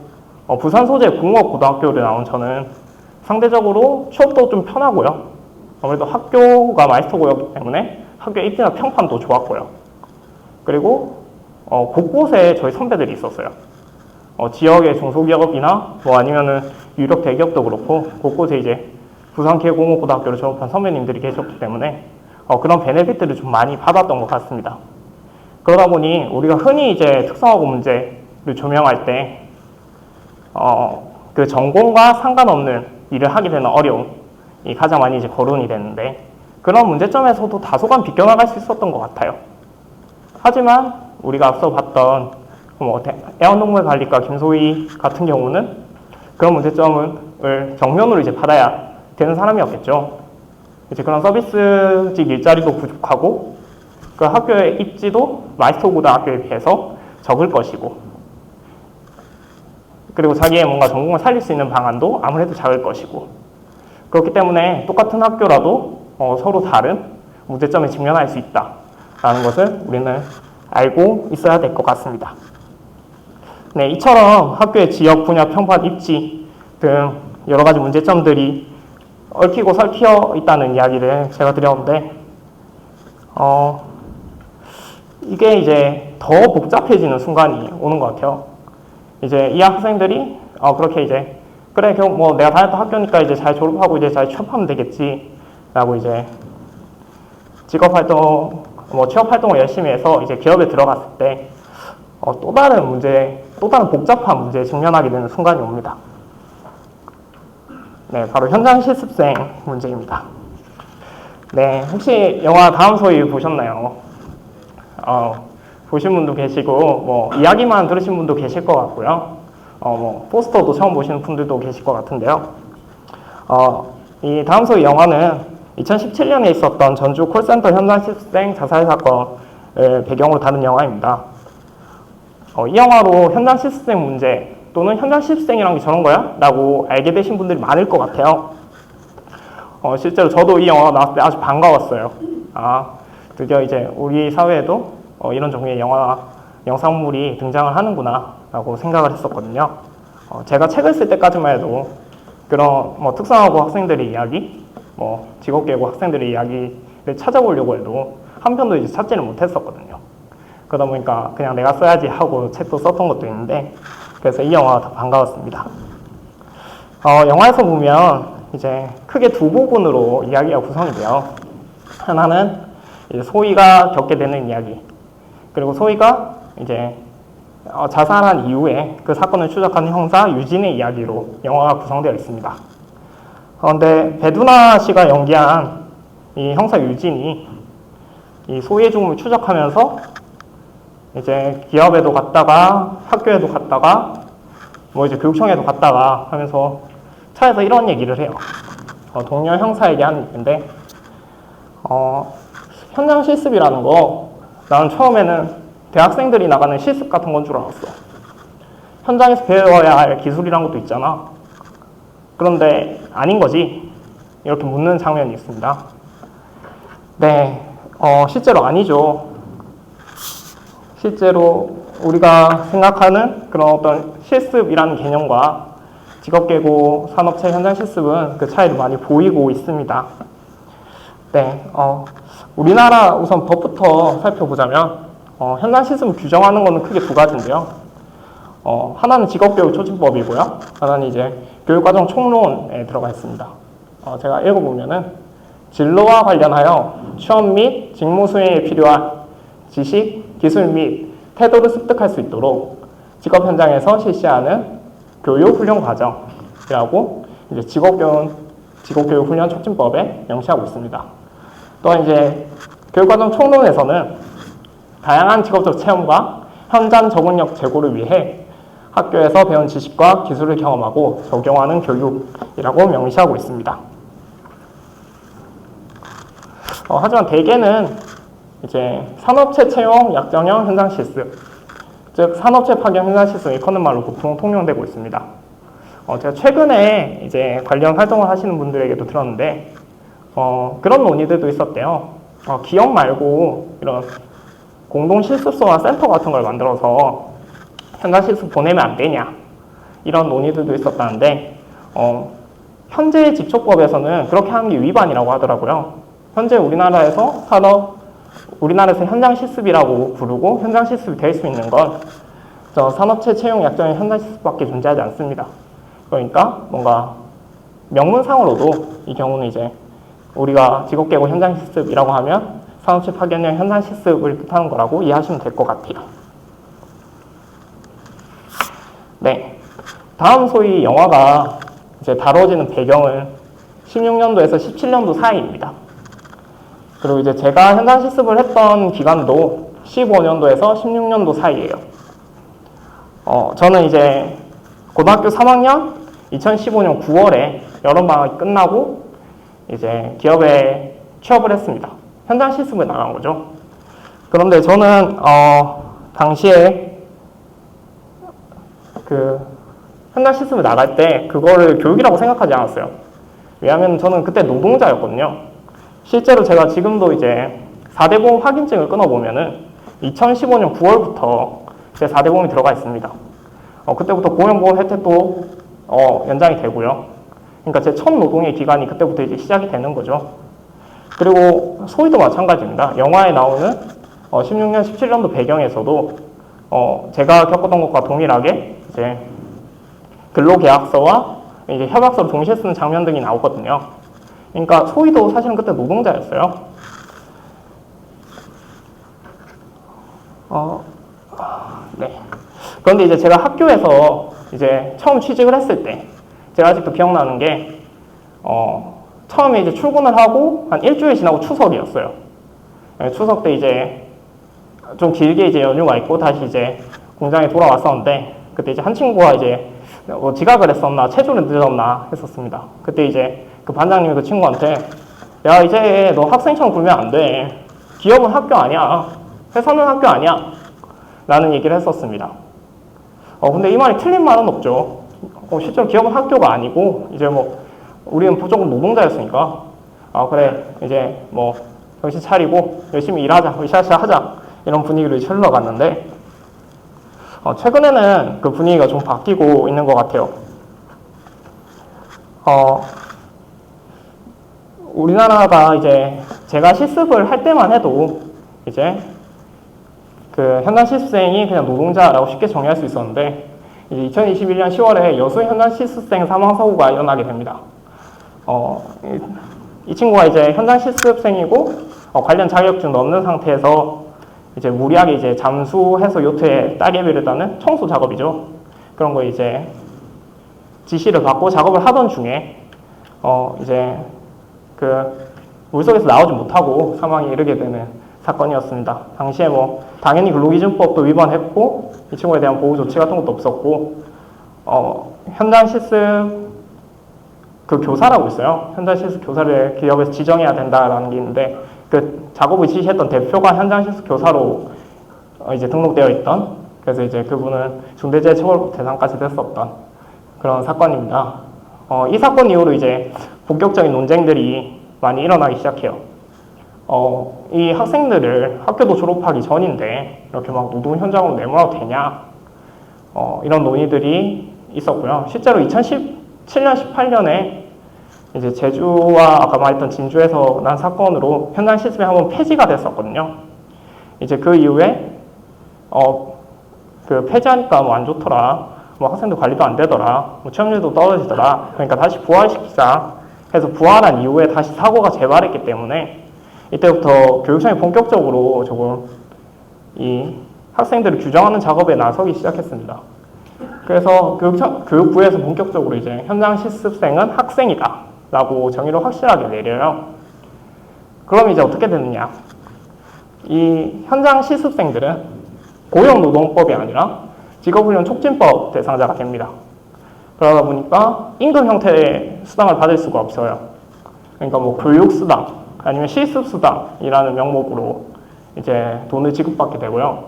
부산 소재 공업고등학교를 나온 저는 상대적으로 취업도 좀 편하고요. 아무래도 학교가 마이스터고였기 때문에 학교의 입지나 평판도 좋았고요. 그리고 곳곳에 저희 선배들이 있었어요. 지역의 중소기업이나 아니면은 유력 대기업도 그렇고 곳곳에 이제 부산계공업고등학교를 졸업한 선배님들이 계셨기 때문에 그런 베네핏들을 좀 많이 받았던 것 같습니다. 그러다 보니 우리가 흔히 이제 특성화고 문제를 조명할 때 그 전공과 상관없는 일을 하게 되는 어려움이 가장 많이 이제 거론이 되는데 그런 문제점에서도 다소간 비껴나갈 수 있었던 것 같아요. 하지만 우리가 앞서 봤던 애완동물관리과 김소희 같은 경우는 그런 문제점을 정면으로 이제 받아야 되는 사람이었겠죠. 이제 그런 서비스직 일자리도 부족하고 그 학교의 입지도 마이스터 고등학교에 비해서 적을 것이고, 그리고 자기의 뭔가 전공을 살릴 수 있는 방안도 아무래도 작을 것이고, 그렇기 때문에 똑같은 학교라도 서로 다른 문제점에 직면할 수 있다라는 것을 우리는 알고 있어야 될 것 같습니다. 네, 이처럼 학교의 지역, 분야, 평판, 입지 등 여러 가지 문제점들이 얽히고 설키어 있다는 이야기를 제가 드렸는데, 이게 이제 더 복잡해지는 순간이 오는 것 같아요. 이제 이 학생들이 그렇게 이제 그래 결국 뭐 내가 다녔던 학교니까 이제 잘 졸업하고 이제 잘 취업하면 되겠지라고 이제 직업활동 취업활동을 열심히 해서 이제 기업에 들어갔을 때 또 다른 복잡한 문제에 직면하게 되는 순간이 옵니다. 네, 바로 현장 실습생 문제입니다. 네, 혹시 영화 다음 소위 보셨나요? 보신 분도 계시고, 뭐, 이야기만 들으신 분도 계실 것 같고요. 포스터도 처음 보시는 분들도 계실 것 같은데요. 이 다음 소위 영화는 2017년에 있었던 전주 콜센터 현장 실습생 자살 사건을 배경으로 다룬 영화입니다. 이 영화로 현장 실습생 문제 또는 현장 실습생이란 게 저런 거야? 라고 알게 되신 분들이 많을 것 같아요. 실제로 저도 이 영화가 나왔을 때 아주 반가웠어요. 드디어 이제 우리 사회에도 이런 종류의 영상물이 등장을 하는구나 라고 생각을 했었거든요. 제가 책을 쓸 때까지만 해도 그런 특성화고 학생들의 이야기, 직업계고 학생들의 이야기를 찾아보려고 해도 한 편도 이제 찾지를 못했었거든요. 그러다 보니까 그냥 내가 써야지 하고 책도 썼던 것도 있는데, 그래서 이 영화가 더 반가웠습니다. 영화에서 보면 이제 크게 두 부분으로 이야기가 구성이 돼요. 하나는 이제 소희가 겪게 되는 이야기, 그리고 소희가 이제 자살한 이후에 그 사건을 추적하는 형사 유진의 이야기로 영화가 구성되어 있습니다. 그런데 배두나 씨가 연기한 이 형사 유진이 이 소희의 죽음을 추적하면서 이제 기업에도 갔다가 학교에도 갔다가 이제 교육청에도 갔다가 하면서 차에서 이런 얘기를 해요. 동료 형사에게 하는 얘기인데, 현장 실습이라는 거 나는 처음에는 대학생들이 나가는 실습 같은 건 줄 알았어. 현장에서 배워야 할 기술이란 것도 있잖아. 그런데 아닌 거지. 이렇게 묻는 장면이 있습니다. 네, 실제로 아니죠. 실제로 우리가 생각하는 그런 어떤 실습이라는 개념과 직업계고 산업체 현장 실습은 그 차이를 많이 보이고 있습니다. 네, 우리나라 우선 법부터 살펴보자면 현장 실습을 규정하는 것은 크게 두 가지인데요. 하나는 직업교육 촉진법이고요. 하나는 이제 교육과정 총론에 들어가 있습니다. 제가 읽어보면은 진로와 관련하여 취업 및 직무 수행에 필요한 지식, 기술 및 태도를 습득할 수 있도록 직업 현장에서 실시하는 교육 훈련 과정이라고 이제 직업교육 훈련 촉진법에 명시하고 있습니다. 또한 이제 교육과정 총론에서는 다양한 직업적 체험과 현장 적응력 제고를 위해 학교에서 배운 지식과 기술을 경험하고 적용하는 교육이라고 명시하고 있습니다. 하지만 대개는 이제 산업체 채용 약정형 현장 실습, 즉 산업체 파견 현장 실습을 일컫는 말로 보통 통용되고 있습니다. 제가 최근에 이제 관련 활동을 하시는 분들에게도 들었는데 그런 논의들도 있었대요. 기업 말고 이런 공동 실습소나 센터 같은 걸 만들어서 현장 실습 보내면 안 되냐, 이런 논의들도 있었다는데 현재 직촉법에서는 그렇게 하는 게 위반이라고 하더라고요. 현재 우리나라에서 현장 실습이라고 부르고 현장 실습이 될 수 있는 건 산업체 채용 약정의 현장 실습밖에 존재하지 않습니다. 그러니까 뭔가 명문상으로도 이 경우는 이제 우리가 직업계고 현장 실습이라고 하면 산업체 파견형 현장 실습을 뜻하는 거라고 이해하시면 될 것 같아요. 네, 다음 소위 영화가 이제 다뤄지는 배경은 16년도에서 17년도 사이입니다. 그리고 이제 제가 현장 실습을 했던 기간도 2015년도에서 16년도 사이예요. 저는 이제 고등학교 3학년 2015년 9월에 여름방학이 끝나고 이제 기업에 취업을 했습니다. 현장 실습을 나간 거죠. 그런데 저는 당시에 그 현장 실습을 나갈 때 그거를 교육이라고 생각하지 않았어요. 왜냐하면 저는 그때 노동자였거든요. 실제로 제가 지금도 이제 4대 보험 확인증을 끊어보면은 2015년 9월부터 제 4대 보험이 들어가 있습니다. 그때부터 고용보험 혜택도 연장이 되고요. 그러니까 제 첫 노동의 기간이 그때부터 이제 시작이 되는 거죠. 그리고 소위도 마찬가지입니다. 영화에 나오는 16년, 17년도 배경에서도 제가 겪었던 것과 동일하게 이제 근로계약서와 이제 협약서를 동시에 쓰는 장면 등이 나오거든요. 그러니까 소위도 사실은 그때 노동자였어요. 네. 그런데 이제 제가 학교에서 이제 처음 취직을 했을 때 제가 아직도 기억나는 게 처음에 이제 출근을 하고 한 일주일 지나고 추석이었어요. 네, 추석 때 이제 좀 길게 이제 연휴가 있고 다시 이제 공장에 돌아왔었는데 그때 이제 한 친구가 이제 지각을 했었나 체조를 늦었나 했었습니다. 그때 이제 그 반장님이 그 친구한테 야 이제 너 학생처럼 굴면 안 돼. 기업은 학교 아니야. 회사는 학교 아니야. 라는 얘기를 했었습니다. 근데 이 말이 틀린 말은 없죠. 실제로 기업은 학교가 아니고 이제 뭐 우리는 조금 노동자였으니까 그래 이제 뭐 정신 차리고 열심히 일하자 으쌰으쌰 하자 이런 분위기로 흘러갔는데 최근에는 그 분위기가 좀 바뀌고 있는 것 같아요. 우리나라가 이제 제가 실습을 할 때만 해도 이제 그 현장 실습생이 그냥 노동자라고 쉽게 정의할 수 있었는데 이제 2021년 10월에 여수 현장 실습생 사망 사고가 일어나게 됩니다. 이 친구가 이제 현장 실습생이고 관련 자격증도 없는 상태에서 이제 무리하게 이제 잠수해서 요트에 따개비를 따는 청소 작업이죠. 그런 거 이제 지시를 받고 작업을 하던 중에 이제 그 물속에서 나오지 못하고 사망에 이르게 되는 사건이었습니다. 당시에 뭐 당연히 근로기준법도 위반했고 이 친구에 대한 보호 조치 같은 것도 없었고 현장 실습 그 교사라고 있어요. 현장 실습 교사를 기업에서 지정해야 된다라는 게 있는데 그 작업을 지시했던 대표가 현장 실습 교사로 이제 등록되어 있던 그래서 이제 그분은 중대재해처벌 대상까지 됐었던 그런 사건입니다. 이 사건 이후로 이제 본격적인 논쟁들이 많이 일어나기 시작해요. 이 학생들을 학교도 졸업하기 전인데 이렇게 막 노동 현장으로 내모아도 되냐 이런 논의들이 있었고요. 실제로 2017년, 18년에 이제 제주와 아까 말했던 진주에서 난 사건으로 현장 실습이 한번 폐지가 됐었거든요. 이제 그 이후에 그 폐지하니까 뭐 안 좋더라, 뭐 학생들 관리도 안 되더라, 뭐 취업률도 떨어지더라. 그러니까 다시 부활시키자 해서 부활한 이후에 다시 사고가 재발했기 때문에 이때부터 교육청이 본격적으로 조금 이 학생들을 규정하는 작업에 나서기 시작했습니다. 그래서 교육부에서 본격적으로 이제 현장 실습생은 학생이다 라고 정의를 확실하게 내려요. 그럼 이제 어떻게 되느냐? 이 현장 실습생들은 고용노동법이 아니라 직업훈련 촉진법 대상자가 됩니다. 그러다 보니까 임금 형태의 수당을 받을 수가 없어요. 그러니까 뭐 교육수당 아니면 실습수당이라는 명목으로 이제 돈을 지급받게 되고요.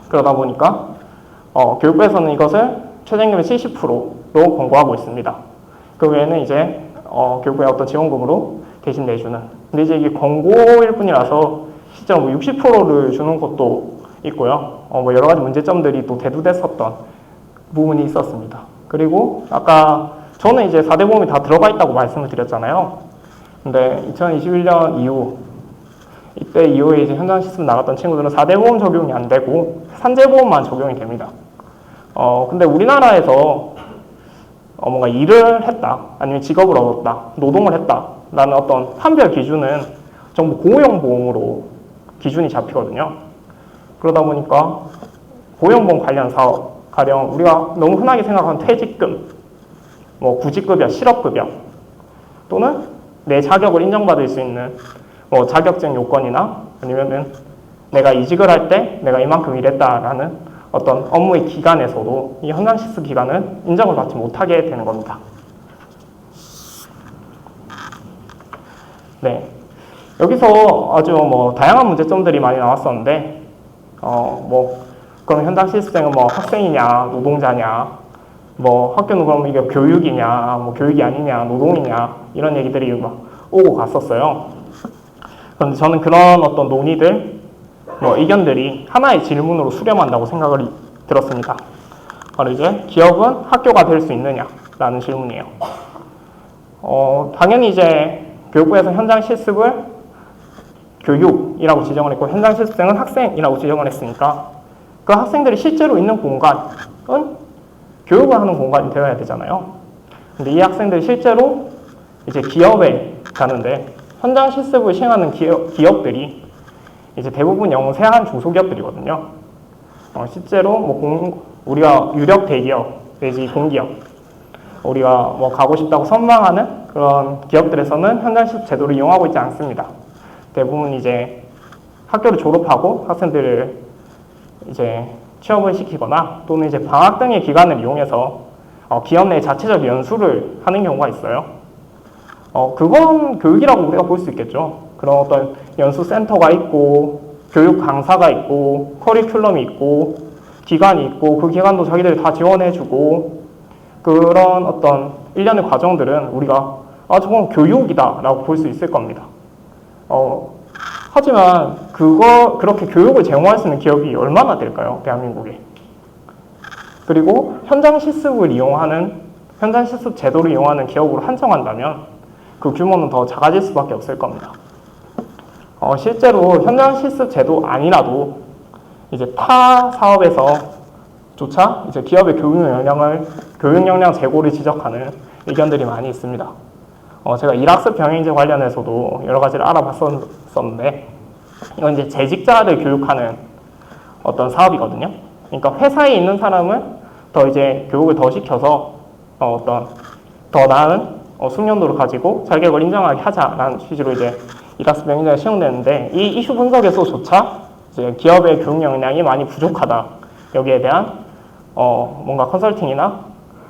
그러다 보니까 교육부에서는 이것을 최저임금의 70%로 권고하고 있습니다. 그 외에는 이제 교육부의 어떤 지원금으로 대신 내주는. 근데 이제 이게 권고일 뿐이라서 실제로 뭐 60%를 주는 것도 있고요. 뭐 여러 가지 문제점들이 또 대두됐었던 부분이 있었습니다. 그리고 아까 저는 이제 4대 보험이 다 들어가 있다고 말씀을 드렸잖아요. 근데 2021년 이후 이때 이후에 이제 현장 실습 나갔던 친구들은 4대 보험 적용이 안 되고 산재보험만 적용이 됩니다. 근데 우리나라에서 뭔가 일을 했다 아니면 직업을 얻었다 노동을 했다라는 어떤 판별 기준은 전부 고용보험으로 기준이 잡히거든요. 그러다 보니까 고용보험 관련 사업 가령 우리가 너무 흔하게 생각하는 퇴직금, 뭐 구직급여, 실업급여 또는 내 자격을 인정받을 수 있는 뭐 자격증 요건이나 아니면은 내가 이직을 할 때 내가 이만큼 일했다라는 어떤 업무의 기간에서도 이 현장 실습 기간은 인정을 받지 못하게 되는 겁니다. 네, 여기서 아주 다양한 문제점들이 많이 나왔었는데, 그럼 현장 실습생은 학생이냐, 노동자냐, 학교는 그럼 이게 교육이냐, 교육이 아니냐, 노동이냐, 이런 얘기들이 막 오고 갔었어요. 그런데 저는 그런 어떤 논의들, 의견들이 하나의 질문으로 수렴한다고 생각을 들었습니다. 바로 이제 기업은 학교가 될 수 있느냐라는 질문이에요. 당연히 이제 교육부에서 현장 실습을 교육이라고 지정을 했고 현장 실습생은 학생이라고 지정을 했으니까 그 학생들이 실제로 있는 공간은 교육을 하는 공간이 되어야 되잖아요. 근데 이 학생들이 실제로 이제 기업에 가는데 현장 실습을 시행하는 기업들이 이제 대부분 영세한 중소기업들이거든요. 실제로 우리가 유력 대기업 내지 공기업 우리가 가고 싶다고 선망하는 그런 기업들에서는 현장 실습 제도를 이용하고 있지 않습니다. 대부분 이제 학교를 졸업하고 학생들을 이제 취업을 시키거나 또는 이제 방학 등의 기간을 이용해서 기업 내 자체적 연수를 하는 경우가 있어요. 그건 교육이라고 우리가 볼 수 있겠죠. 그런 어떤 연수 센터가 있고 교육 강사가 있고 커리큘럼이 있고 기간이 있고 그 기간도 자기들이 다 지원해주고 그런 어떤 일련의 과정들은 우리가 저건 교육이다 라고 볼 수 있을 겁니다. 하지만 그렇게 교육을 제공할 수 있는 기업이 얼마나 될까요? 대한민국에. 그리고 현장 실습 제도를 이용하는 기업으로 한정한다면 그 규모는 더 작아질 수밖에 없을 겁니다. 실제로 현장 실습 제도 아니라도 이제 타 사업에서조차 이제 기업의 교육 역량 제고를 지적하는 의견들이 많이 있습니다. 제가 일학습 병행제 관련해서도 여러 가지를 알아봤었는데 이건 이제 재직자를 교육하는 어떤 사업이거든요. 그러니까 회사에 있는 사람을 더 이제 교육을 더 시켜서 어떤 더 나은 숙련도를 가지고 자격을 인정하게 하자라는 취지로 이제 일학습 병행제가 시행되는데 이 이슈 분석에서조차 이제 기업의 교육 역량이 많이 부족하다. 여기에 대한 뭔가 컨설팅이나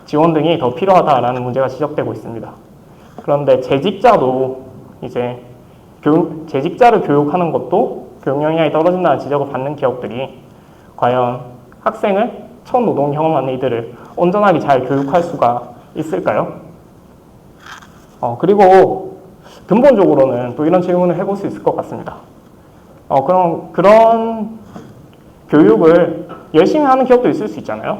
지원 등이 더 필요하다라는 문제가 지적되고 있습니다. 그런데 재직자도 이제 재직자를 교육하는 것도 교육 역량이 떨어진다는 지적을 받는 기업들이 과연 학생을 첫 노동 경험하는 이들을 온전하게 잘 교육할 수가 있을까요? 그리고 근본적으로는 또 이런 질문을 해볼 수 있을 것 같습니다. 그런 교육을 열심히 하는 기업도 있을 수 있잖아요.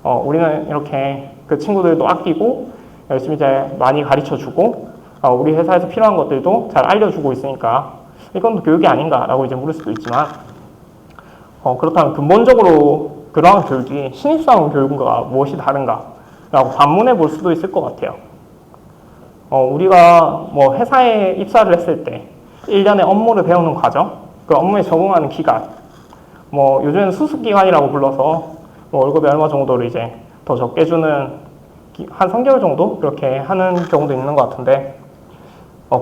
우리는 이렇게 그 친구들도 아끼고 열심히 이제 많이 가르쳐주고 우리 회사에서 필요한 것들도 잘 알려주고 있으니까 이건 또 교육이 아닌가라고 이제 물을 수도 있지만 그렇다면 근본적으로 그러한 교육이 신입사원 교육과 무엇이 다른가라고 반문해 볼 수도 있을 것 같아요. 우리가 회사에 입사를 했을 때 1년의 업무를 배우는 과정, 그 업무에 적응하는 기간, 요즘에는 수습기간이라고 불러서 월급에 얼마 정도를 이제 더 적게 주는 한 3개월 정도 그렇게 하는 경우도 있는 것 같은데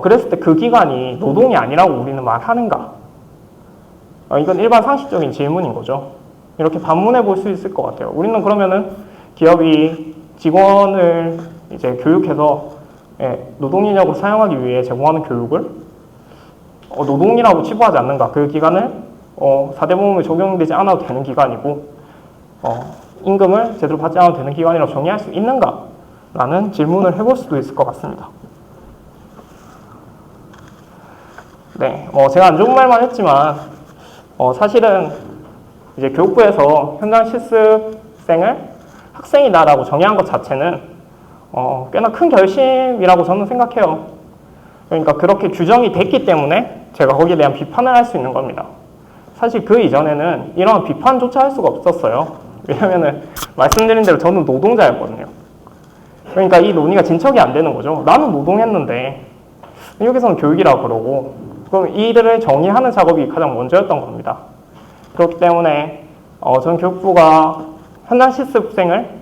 그랬을 때 그 기간이 노동이 아니라고 우리는 말하는가? 이건 일반 상식적인 질문인 거죠. 이렇게 반문해 볼 수 있을 것 같아요. 우리는 그러면은 기업이 직원을 이제 교육해서 노동인력으로 사용하기 위해 제공하는 교육을 노동이라고 치부하지 않는가? 그 기간을 4대 보험에 적용되지 않아도 되는 기간이고 임금을 제대로 받지 않아도 되는 기간이라고 정의할 수 있는가? 라는 질문을 해볼 수도 있을 것 같습니다. 네, 제가 안 좋은 말만 했지만 사실은 이제 교육부에서 현장 실습생을 학생이다라고 정의한 것 자체는 꽤나 큰 결심이라고 저는 생각해요. 그러니까 그렇게 규정이 됐기 때문에 제가 거기에 대한 비판을 할 수 있는 겁니다. 사실 그 이전에는 이런 비판조차 할 수가 없었어요. 왜냐면은 말씀드린 대로 저는 노동자였거든요. 그러니까 이 논의가 진척이 안 되는 거죠. 나는 노동했는데 여기서는 교육이라고 그러고 그럼 이들을 정의하는 작업이 가장 먼저였던 겁니다. 그렇기 때문에 전 교육부가 현장 실습생을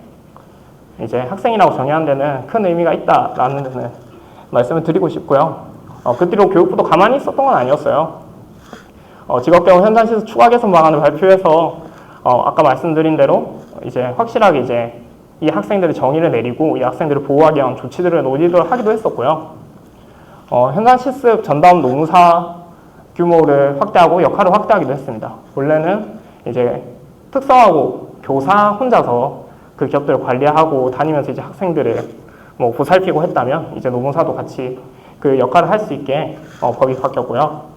이제 학생이라고 정의하는 데는 큰 의미가 있다라는 데는 말씀을 드리고 싶고요. 그 뒤로 교육부도 가만히 있었던 건 아니었어요. 직업경험 현장 실습 추가 개선 방안을 발표해서 아까 말씀드린 대로 이제 확실하게 이제 이 학생들의 정의를 내리고 이 학생들을 보호하기 위한 조치들을 논의를 하기도 했었고요. 현장 실습 전담 노무사 규모를 확대하고 역할을 확대하기도 했습니다. 원래는 이제 특성화고 교사 혼자서 그 기업들을 관리하고 다니면서 이제 학생들을 뭐 보살피고 했다면 이제 노무사도 같이 그 역할을 할 수 있게 법이 바뀌었고요.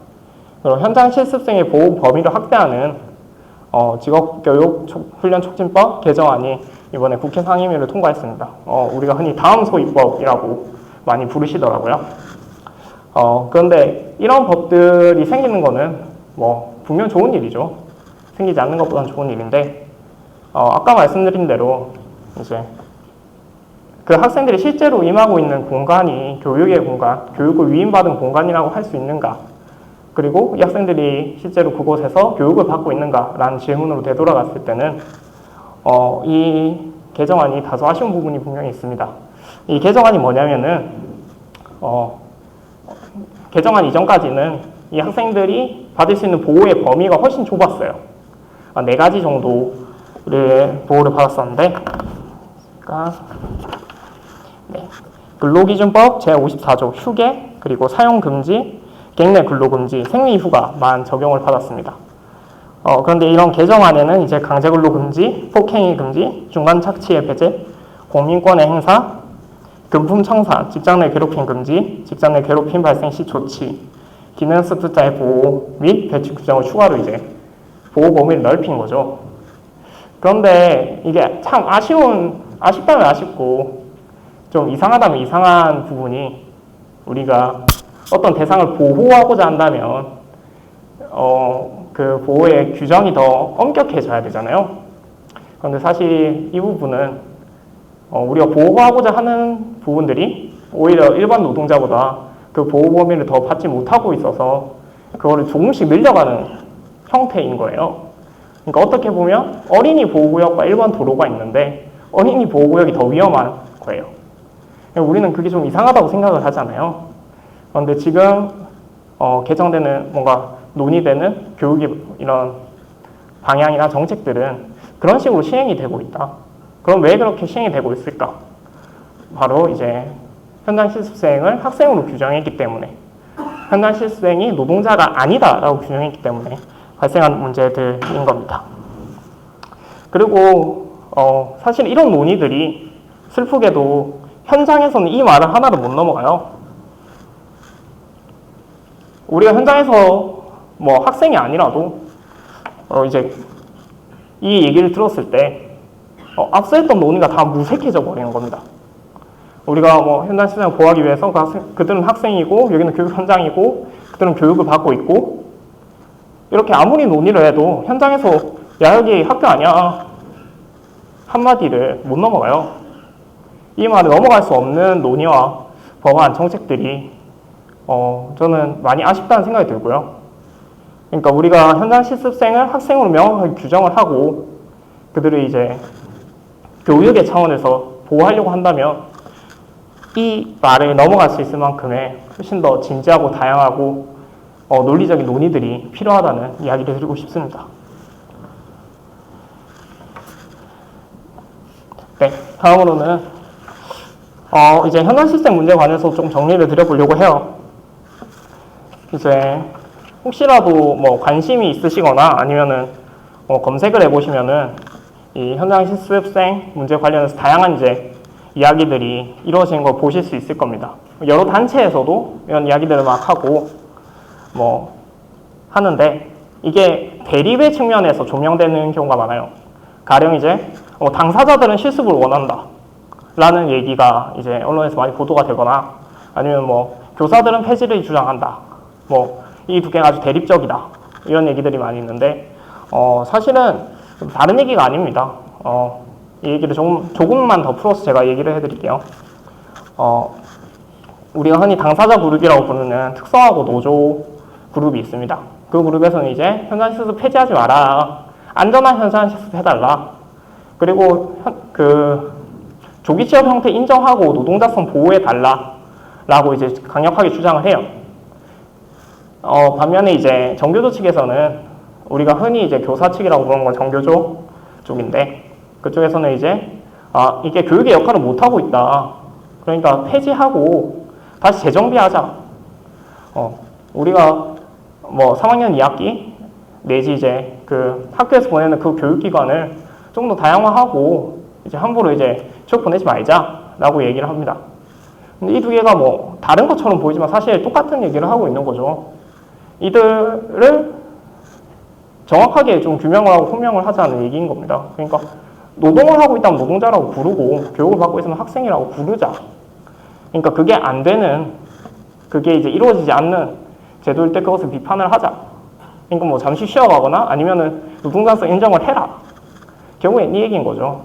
그리고 현장 실습생의 보호 범위를 확대하는 직업교육 훈련 촉진법 개정안이 이번에 국회 상임위를 통과했습니다. 우리가 흔히 다음 소위법이라고 많이 부르시더라고요. 그런데 이런 법들이 생기는 거는 뭐 분명 좋은 일이죠. 생기지 않는 것보다는 좋은 일인데 아까 말씀드린 대로 이제 그 학생들이 실제로 임하고 있는 공간이 교육의 공간, 교육을 위임받은 공간이라고 할 수 있는가, 그리고 이 학생들이 실제로 그곳에서 교육을 받고 있는가라는 질문으로 되돌아갔을 때는 이 개정안이 다소 아쉬운 부분이 분명히 있습니다. 이 개정안이 뭐냐면은 개정안 이전까지는 이 학생들이 받을 수 있는 보호의 범위가 훨씬 좁았어요. 4가지 정도를 보호를 받았었는데, 근로기준법 제54조 휴게, 그리고 사용금지, 객내 근로금지, 생리휴가만 적용을 받았습니다. 그런데 이런 개정안에는 이제 강제근로금지, 폭행위금지, 중간착취의 배제, 공민권의 행사, 금품 청산, 직장 내 괴롭힘 금지, 직장 내 괴롭힘 발생 시 조치, 기능스급자의 보호 및 배치 규정을 추가로 이제 보호 범위를 넓힌 거죠. 그런데 이게 참 아쉽다면 아쉽고 좀 이상하다면 이상한 부분이, 우리가 어떤 대상을 보호하고자 한다면 그 보호의 규정이 더 엄격해져야 되잖아요. 그런데 사실 이 부분은 우리가 보호하고자 하는 부분들이 오히려 일반 노동자보다 그 보호 범위를 더 받지 못하고 있어서 그거를 조금씩 늘려가는 형태인 거예요. 그러니까 어떻게 보면 어린이 보호구역과 일반 도로가 있는데 어린이 보호구역이 더 위험한 거예요. 우리는 그게 좀 이상하다고 생각을 하잖아요. 그런데 지금 개정되는 뭔가 논의되는 교육의 이런 방향이나 정책들은 그런 식으로 시행이 되고 있다. 그럼 왜 그렇게 시행이 되고 있을까? 바로 이제 현장 실습생을 학생으로 규정했기 때문에, 현장 실습생이 노동자가 아니다라고 규정했기 때문에 발생하는 문제들인 겁니다. 그리고 사실 이런 논의들이 슬프게도 현장에서는 이 말을 하나도 못 넘어가요. 우리가 현장에서 뭐 학생이 아니라도 이제 이 얘기를 들었을 때 앞서 했던 논의가 다 무색해져 버리는 겁니다. 우리가 뭐 현장 실습생을 보호하기 위해서 그들은 학생이고 여기는 교육 현장이고 그들은 교육을 받고 있고, 이렇게 아무리 논의를 해도 현장에서 야 여기 학교 아니야 한마디를 못 넘어가요. 이 말을 넘어갈 수 없는 논의와 법안 정책들이 저는 많이 아쉽다는 생각이 들고요. 그러니까 우리가 현장 실습생을 학생으로 명확하게 규정을 하고 그들을 이제 교육의 차원에서 보호하려고 한다면 이 말을 넘어갈 수 있을 만큼의 훨씬 더 진지하고 다양하고 논리적인 논의들이 필요하다는 이야기를 드리고 싶습니다. 네, 다음으로는 이제 현장 실습 문제에 관해서 좀 정리를 드려보려고 해요. 이제 혹시라도 뭐 관심이 있으시거나 아니면은 검색을 해보시면은 이 현장 실습생 문제 관련해서 다양한 이제 이야기들이 이루어지는 걸 보실 수 있을 겁니다. 여러 단체에서도 이런 이야기들을 막 하고 뭐 하는데 이게 대립의 측면에서 조명되는 경우가 많아요. 가령 이제 당사자들은 실습을 원한다 라는 얘기가 이제 언론에서 많이 보도가 되거나, 아니면 뭐 교사들은 폐지를 주장한다, 뭐 이 두 개가 아주 대립적이다, 이런 얘기들이 많이 있는데 사실은 다른 얘기가 아닙니다. 이 얘기를 조금만 더 풀어서 제가 얘기를 해드릴게요. 우리가 흔히 당사자 그룹이라고 부르는 특성화고 노조 그룹이 있습니다. 그 그룹에서는 이제 현장 실습 폐지하지 마라, 안전한 현장 실습 해달라, 그리고 그 조기 취업 형태 인정하고 노동자성 보호해달라 라고 이제 강력하게 주장을 해요. 반면에 이제 정교조 측에서는 우리가 흔히 이제 교사 측이라고 부르는 건 정교조 쪽인데 그쪽에서는 이제 이게 교육의 역할을 못하고 있다. 그러니까 폐지하고 다시 재정비하자. 우리가 뭐 3학년 2학기 내지 이제 그 학교에서 보내는 그 교육기관을 좀 더 다양화하고 이제 함부로 이제 쭉 보내지 말자라고 얘기를 합니다. 근데 이 두 개가 뭐 다른 것처럼 보이지만 사실 똑같은 얘기를 하고 있는 거죠. 이들을 정확하게 좀 규명을 하고 소명을 하자는 얘기인 겁니다. 그러니까 노동을 하고 있다면 노동자라고 부르고 교육을 받고 있으면 학생이라고 부르자. 그러니까 그게 안 되는, 그게 이제 이루어지지 않는 제도일 때 그것을 비판을 하자. 그러니까 뭐 잠시 쉬어가거나 아니면은 노동자성 인정을 해라. 결국엔 이 얘기인 거죠.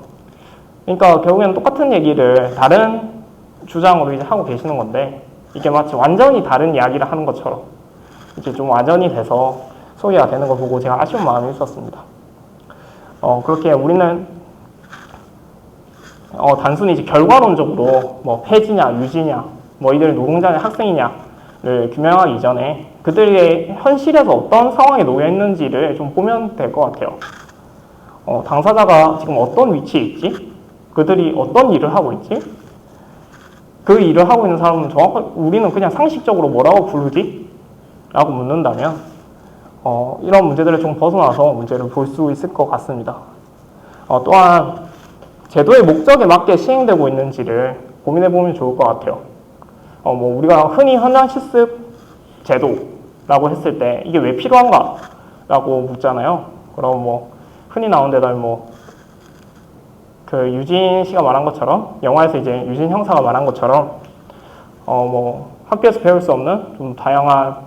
그러니까 결국에는 똑같은 얘기를 다른 주장으로 이제 하고 계시는 건데 이게 마치 완전히 다른 이야기를 하는 것처럼 이제 좀 완전히 돼서 소개가 되는 걸 보고 제가 아쉬운 마음이 있었습니다. 그렇게 우리는 단순히 이제 결과론적으로 뭐 폐지냐 유지냐 뭐 이들이 노동자냐 학생이냐를 규명하기 이전에 그들의 현실에서 어떤 상황에 놓여 있는지를 좀 보면 될 것 같아요. 당사자가 지금 어떤 위치에 있지? 그들이 어떤 일을 하고 있지? 그 일을 하고 있는 사람은 정확하게 우리는 그냥 상식적으로 뭐라고 부르지? 라고 묻는다면 이런 문제들을 좀 벗어나서 문제를 볼 수 있을 것 같습니다. 또한 제도의 목적에 맞게 시행되고 있는지를 고민해 보면 좋을 것 같아요. 뭐 우리가 흔히 현장 실습 제도라고 했을 때 이게 왜 필요한가라고 묻잖아요. 그럼 뭐 흔히 나온 대답이 뭐 그 유진 씨가 말한 것처럼 영화에서 이제 유진 형사가 말한 것처럼 뭐 학교에서 배울 수 없는 좀 다양한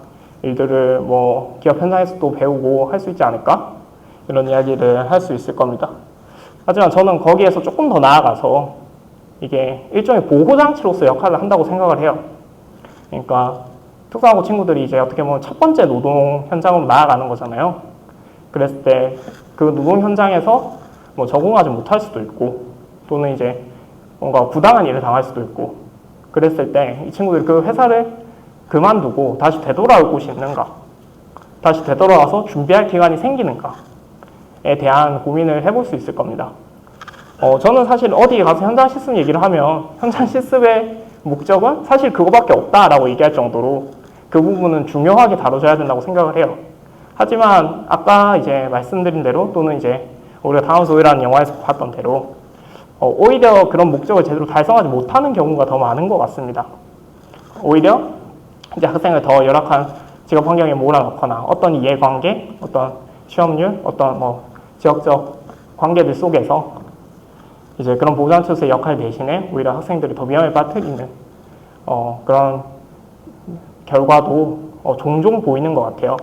일들을 뭐 기업 현장에서도 배우고 할 수 있지 않을까? 이런 이야기를 할 수 있을 겁니다. 하지만 저는 거기에서 조금 더 나아가서 이게 일종의 보호장치로서 역할을 한다고 생각을 해요. 그러니까 특성화고 친구들이 이제 어떻게 보면 첫 번째 노동 현장으로 나아가는 거잖아요. 그랬을 때 그 노동 현장에서 뭐 적응하지 못할 수도 있고 또는 이제 뭔가 부당한 일을 당할 수도 있고 그랬을 때 이 친구들이 그 회사를 그만두고 다시 되돌아올 곳이 있는가, 다시 되돌아와서 준비할 기간이 생기는가에 대한 고민을 해볼 수 있을 겁니다. 저는 사실 어디에 가서 현장 실습 얘기를 하면 현장 실습의 목적은 사실 그거밖에 없다라고 얘기할 정도로 그 부분은 중요하게 다뤄져야 된다고 생각을 해요. 하지만 아까 이제 말씀드린 대로 또는 이제 우리가 다운 소이라는 영화에서 봤던 대로 오히려 그런 목적을 제대로 달성하지 못하는 경우가 더 많은 것 같습니다. 오히려 이제 학생을 더 열악한 직업 환경에 몰아넣거나 어떤 이해관계, 어떤 취업률, 어떤 뭐 지역적 관계들 속에서 이제 그런 보호장치로서의 역할 대신에 오히려 학생들이 더 위험에 빠뜨리는 그런 결과도 종종 보이는 것 같아요.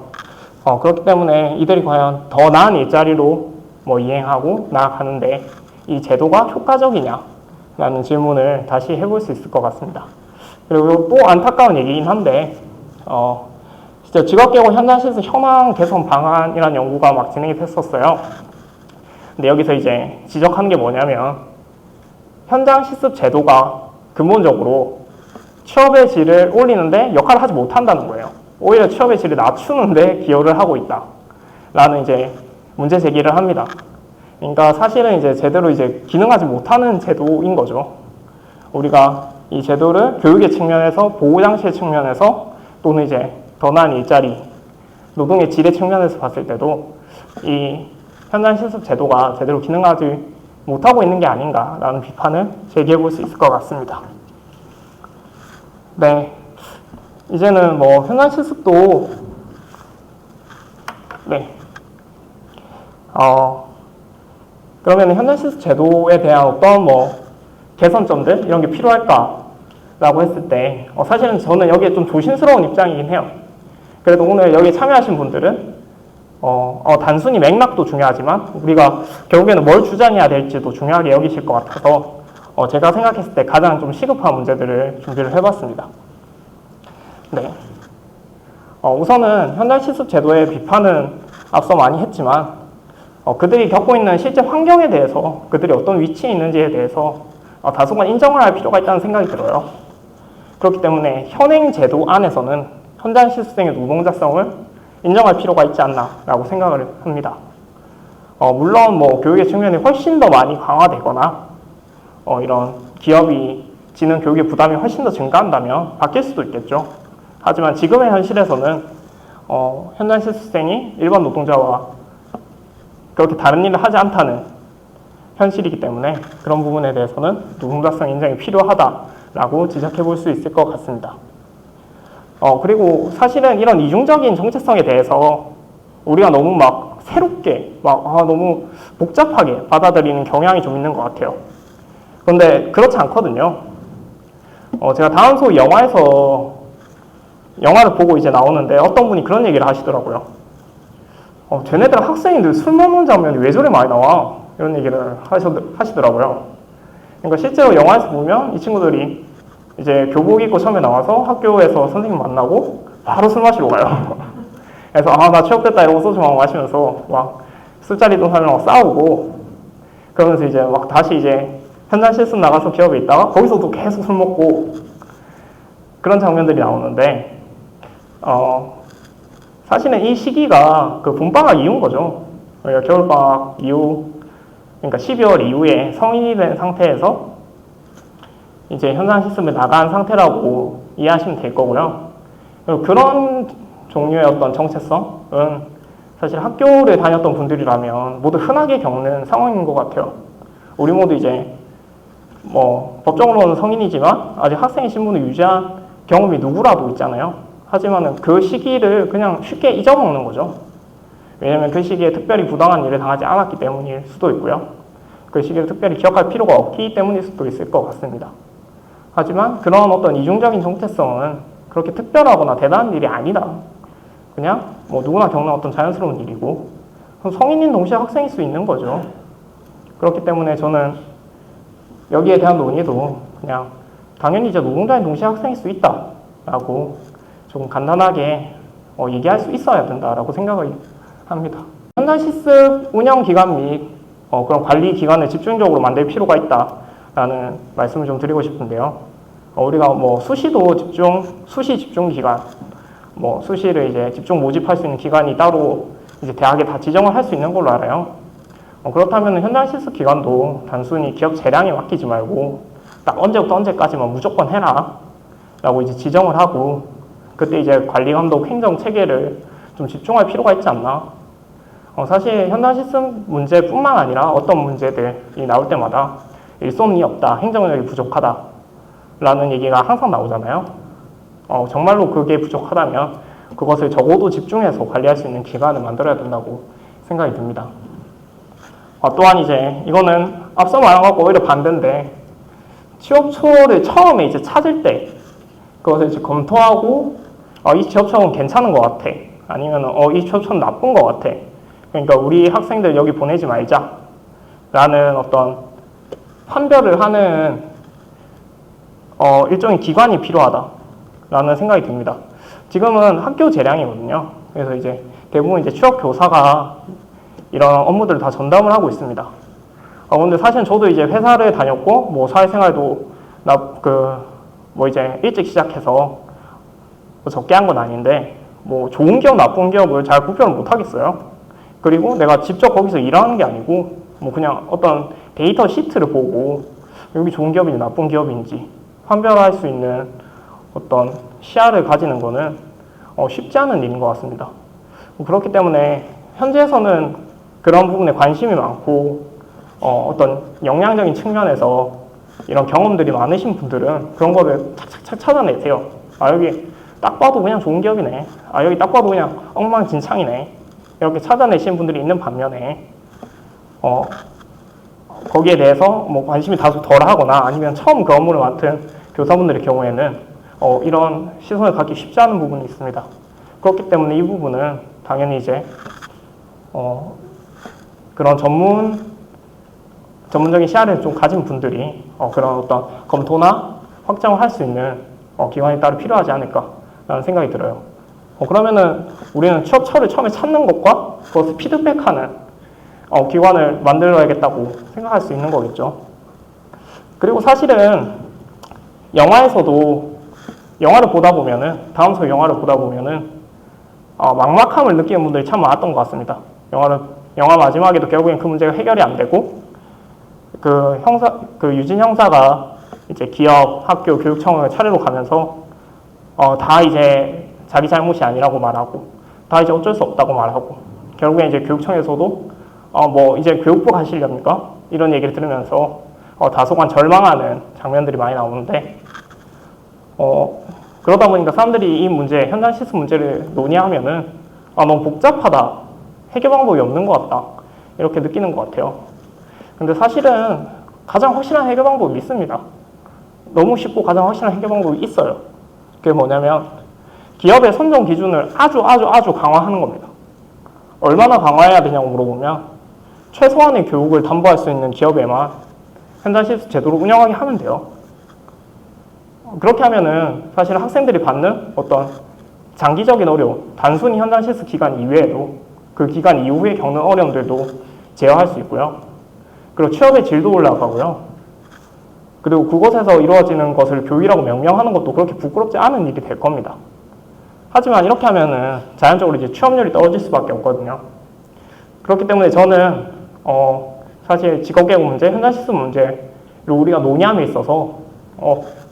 그렇기 때문에 이들이 과연 더 나은 일자리로 뭐 이행하고 나아가는데 이 제도가 효과적이냐라는 질문을 다시 해볼 수 있을 것 같습니다. 그리고 또 안타까운 얘기긴 한데 진짜 직업계고 현장실습 현황 개선 방안이라는 연구가 막 진행이 됐었어요. 근데 여기서 이제 지적하는 게 뭐냐면 현장 실습 제도가 근본적으로 취업의 질을 올리는데 역할을 하지 못한다는 거예요. 오히려 취업의 질을 낮추는데 기여를 하고 있다. 라는 이제 문제 제기를 합니다. 그러니까 사실은 이제 제대로 이제 기능하지 못하는 제도인 거죠. 우리가 이 제도를 교육의 측면에서 보호장치의 측면에서 또는 이제 더 나은 일자리, 노동의 질의 측면에서 봤을 때도 이 현장 실습 제도가 제대로 기능하지 못하고 있는 게 아닌가라는 비판을 제기해 볼 수 있을 것 같습니다. 네, 이제는 뭐 현장 실습도 네, 그러면 현장 실습 제도에 대한 어떤 뭐 개선점들 이런 게 필요할까라고 했을 때 사실은 저는 여기에 좀 조심스러운 입장이긴 해요. 그래도 오늘 여기 참여하신 분들은 단순히 맥락도 중요하지만 우리가 결국에는 뭘 주장해야 될지도 중요하게 여기실 것 같아서 제가 생각했을 때 가장 좀 시급한 문제들을 준비를 해봤습니다. 네. 우선은 현장 실습 제도의 비판은 앞서 많이 했지만 그들이 겪고 있는 실제 환경에 대해서 그들이 어떤 위치에 있는지에 대해서 다소간 인정을 할 필요가 있다는 생각이 들어요. 그렇기 때문에 현행 제도 안에서는 현장 실습생의 노동자성을 인정할 필요가 있지 않나라고 생각을 합니다. 물론 뭐 교육의 측면이 훨씬 더 많이 강화되거나 이런 기업이 지는 교육의 부담이 훨씬 더 증가한다면 바뀔 수도 있겠죠. 하지만 지금의 현실에서는 현장 실습생이 일반 노동자와 그렇게 다른 일을 하지 않다는 현실이기 때문에 그런 부분에 대해서는 노동자성 인정이 필요하다라고 지적해 볼 수 있을 것 같습니다. 그리고 사실은 이런 이중적인 정체성에 대해서 우리가 너무 막 새롭게 너무 복잡하게 받아들이는 경향이 좀 있는 것 같아요. 그런데 그렇지 않거든요. 제가 다음 소 영화에서 영화를 보고 이제 나오는데 어떤 분이 그런 얘기를 하시더라고요. 쟤네들 학생인들 술 먹는 장면이 왜 저래 많이 나와? 이런 얘기를 하시더라고요. 그러니까 실제로 영화에서 보면 이 친구들이 이제 교복 입고 처음에 나와서 학교에서 선생님 만나고 바로 술 마시러 가요. 그래서 나 취업됐다 이러고 소주 막 마시면서 막 술자리 동사람하고 싸우고 그러면서 이제 막 다시 이제 현장 실습 나가서 기업에 있다가 거기서도 계속 술 먹고 그런 장면들이 나오는데 사실은 이 시기가 그 봄방학 이후인 거죠. 그러니까 겨울방학 이후, 그러니까 12월 이후에 성인이 된 상태에서 이제 현장 실습에 나간 상태라고 이해하시면 될 거고요. 그리고 그런 종류의 어떤 정체성은 사실 학교를 다녔던 분들이라면 모두 흔하게 겪는 상황인 것 같아요. 우리 모두 이제 뭐 법적으로는 성인이지만 아직 학생의 신분을 유지한 경험이 누구라도 있잖아요. 하지만은 그 시기를 그냥 쉽게 잊어먹는 거죠. 왜냐면 그 시기에 특별히 부당한 일을 당하지 않았기 때문일 수도 있고요. 그 시기를 특별히 기억할 필요가 없기 때문일 수도 있을 것 같습니다. 하지만 그런 어떤 이중적인 정체성은 그렇게 특별하거나 대단한 일이 아니다. 그냥 뭐 누구나 겪는 어떤 자연스러운 일이고 성인인 동시에 학생일 수 있는 거죠. 그렇기 때문에 저는 여기에 대한 논의도 그냥 당연히 이제 노동자인 동시에 학생일 수 있다라고 조금 간단하게 얘기할 수 있어야 된다라고 생각을 합니다. 현장 실습 운영 기간 및 그런 관리 기간을 집중적으로 만들 필요가 있다라는 말씀을 좀 드리고 싶은데요. 우리가 뭐 수시 집중 기간, 뭐 수시를 이제 집중 모집할 수 있는 기간이 따로 이제 대학에 다 지정을 할 수 있는 걸로 알아요. 그렇다면 현장 실습 기간도 단순히 기업 재량에 맡기지 말고 딱 언제부터 언제까지만 무조건 해라 라고 이제 지정을 하고 그때 이제 관리 감독 행정 체계를 좀 집중할 필요가 있지 않나. 사실 현장 실습 문제뿐만 아니라 어떤 문제들이 나올 때마다 일손이 없다, 행정력이 부족하다 라는 얘기가 항상 나오잖아요. 정말로 그게 부족하다면 그것을 적어도 집중해서 관리할 수 있는 기관을 만들어야 된다고 생각이 듭니다. 또한 이제 이거는 앞서 말한 것과 오히려 반대인데 취업처를 처음에 이제 찾을 때 그것을 이제 검토하고 이 취업처는 괜찮은 것 같아. 아니면 이 취업처는 나쁜 것 같아. 그러니까 우리 학생들 여기 보내지 말자 라는 어떤 판별을 하는 일종의 기관이 필요하다라는 생각이 듭니다. 지금은 학교 재량이거든요. 그래서 이제 대부분 이제 취업 교사가 이런 업무들을 다 전담을 하고 있습니다. 근데 사실 저도 이제 회사를 다녔고 뭐 사회생활도 이제 일찍 시작해서 적게 한 건 아닌데 뭐 좋은 기업 나쁜 기업을 잘 구별을 못 하겠어요. 그리고 내가 직접 거기서 일하는 게 아니고 뭐 그냥 어떤 데이터 시트를 보고 여기 좋은 기업인지 나쁜 기업인지 판별할 수 있는 어떤 시야를 가지는 거는 쉽지 않은 일인 것 같습니다. 그렇기 때문에 현재에서는 그런 부분에 관심이 많고 어떤 역량적인 측면에서 이런 경험들이 많으신 분들은 그런 거를 착착착 찾아내세요. 여기 딱 봐도 그냥 좋은 기업이네. 여기 딱 봐도 그냥 엉망진창이네. 이렇게 찾아내시는 분들이 있는 반면에 거기에 대해서 뭐 관심이 다소 덜하거나 아니면 처음 그 업무를 맡은 교사분들의 경우에는 이런 시선을 갖기 쉽지 않은 부분이 있습니다. 그렇기 때문에 이 부분은 당연히 이제 그런 전문적인 시야를 좀 가진 분들이 그런 어떤 검토나 확정을 할 수 있는 기관이 따로 필요하지 않을까라는 생각이 들어요. 그러면은 우리는 취업처를 처음에 찾는 것과 그것을 피드백하는 기관을 만들어야겠다고 생각할 수 있는 거겠죠. 그리고 사실은 영화에서도 영화를 보다 보면은, 다음 소 영화를 보다 보면은, 막막함을 느끼는 분들이 참 많았던 것 같습니다. 영화 마지막에도 결국엔 그 문제가 해결이 안 되고, 그 유진 형사가 이제 기업, 학교, 교육청을 차례로 가면서, 다 이제 자기 잘못이 아니라고 말하고, 다 이제 어쩔 수 없다고 말하고, 결국엔 이제 교육청에서도, 뭐 이제 교육부 가시렵니까? 이런 얘기를 들으면서, 다소간 절망하는 장면들이 많이 나오는데, 그러다 보니까 사람들이 이 문제, 현장 실습 문제를 논의하면은, 너무 복잡하다. 해결 방법이 없는 것 같다. 이렇게 느끼는 것 같아요. 근데 사실은 가장 확실한 해결 방법이 있습니다. 너무 쉽고 가장 확실한 해결 방법이 있어요. 그게 뭐냐면, 기업의 선정 기준을 아주 강화하는 겁니다. 얼마나 강화해야 되냐고 물어보면, 최소한의 교육을 담보할 수 있는 기업에만 현장 실습 제도를 운영하게 하면 돼요. 그렇게 하면은 사실 학생들이 받는 어떤 장기적인 어려움, 단순히 현장 실습 기간 이외에도 그 기간 이후에 겪는 어려움들도 제어할 수 있고요. 그리고 취업의 질도 올라가고요. 그리고 그곳에서 이루어지는 것을 교육이라고 명명하는 것도 그렇게 부끄럽지 않은 일이 될 겁니다. 하지만 이렇게 하면은 자연적으로 이제 취업률이 떨어질 수밖에 없거든요. 그렇기 때문에 저는 사실 직업계고 문제, 현장 실습 문제를 우리가 논의함에 있어서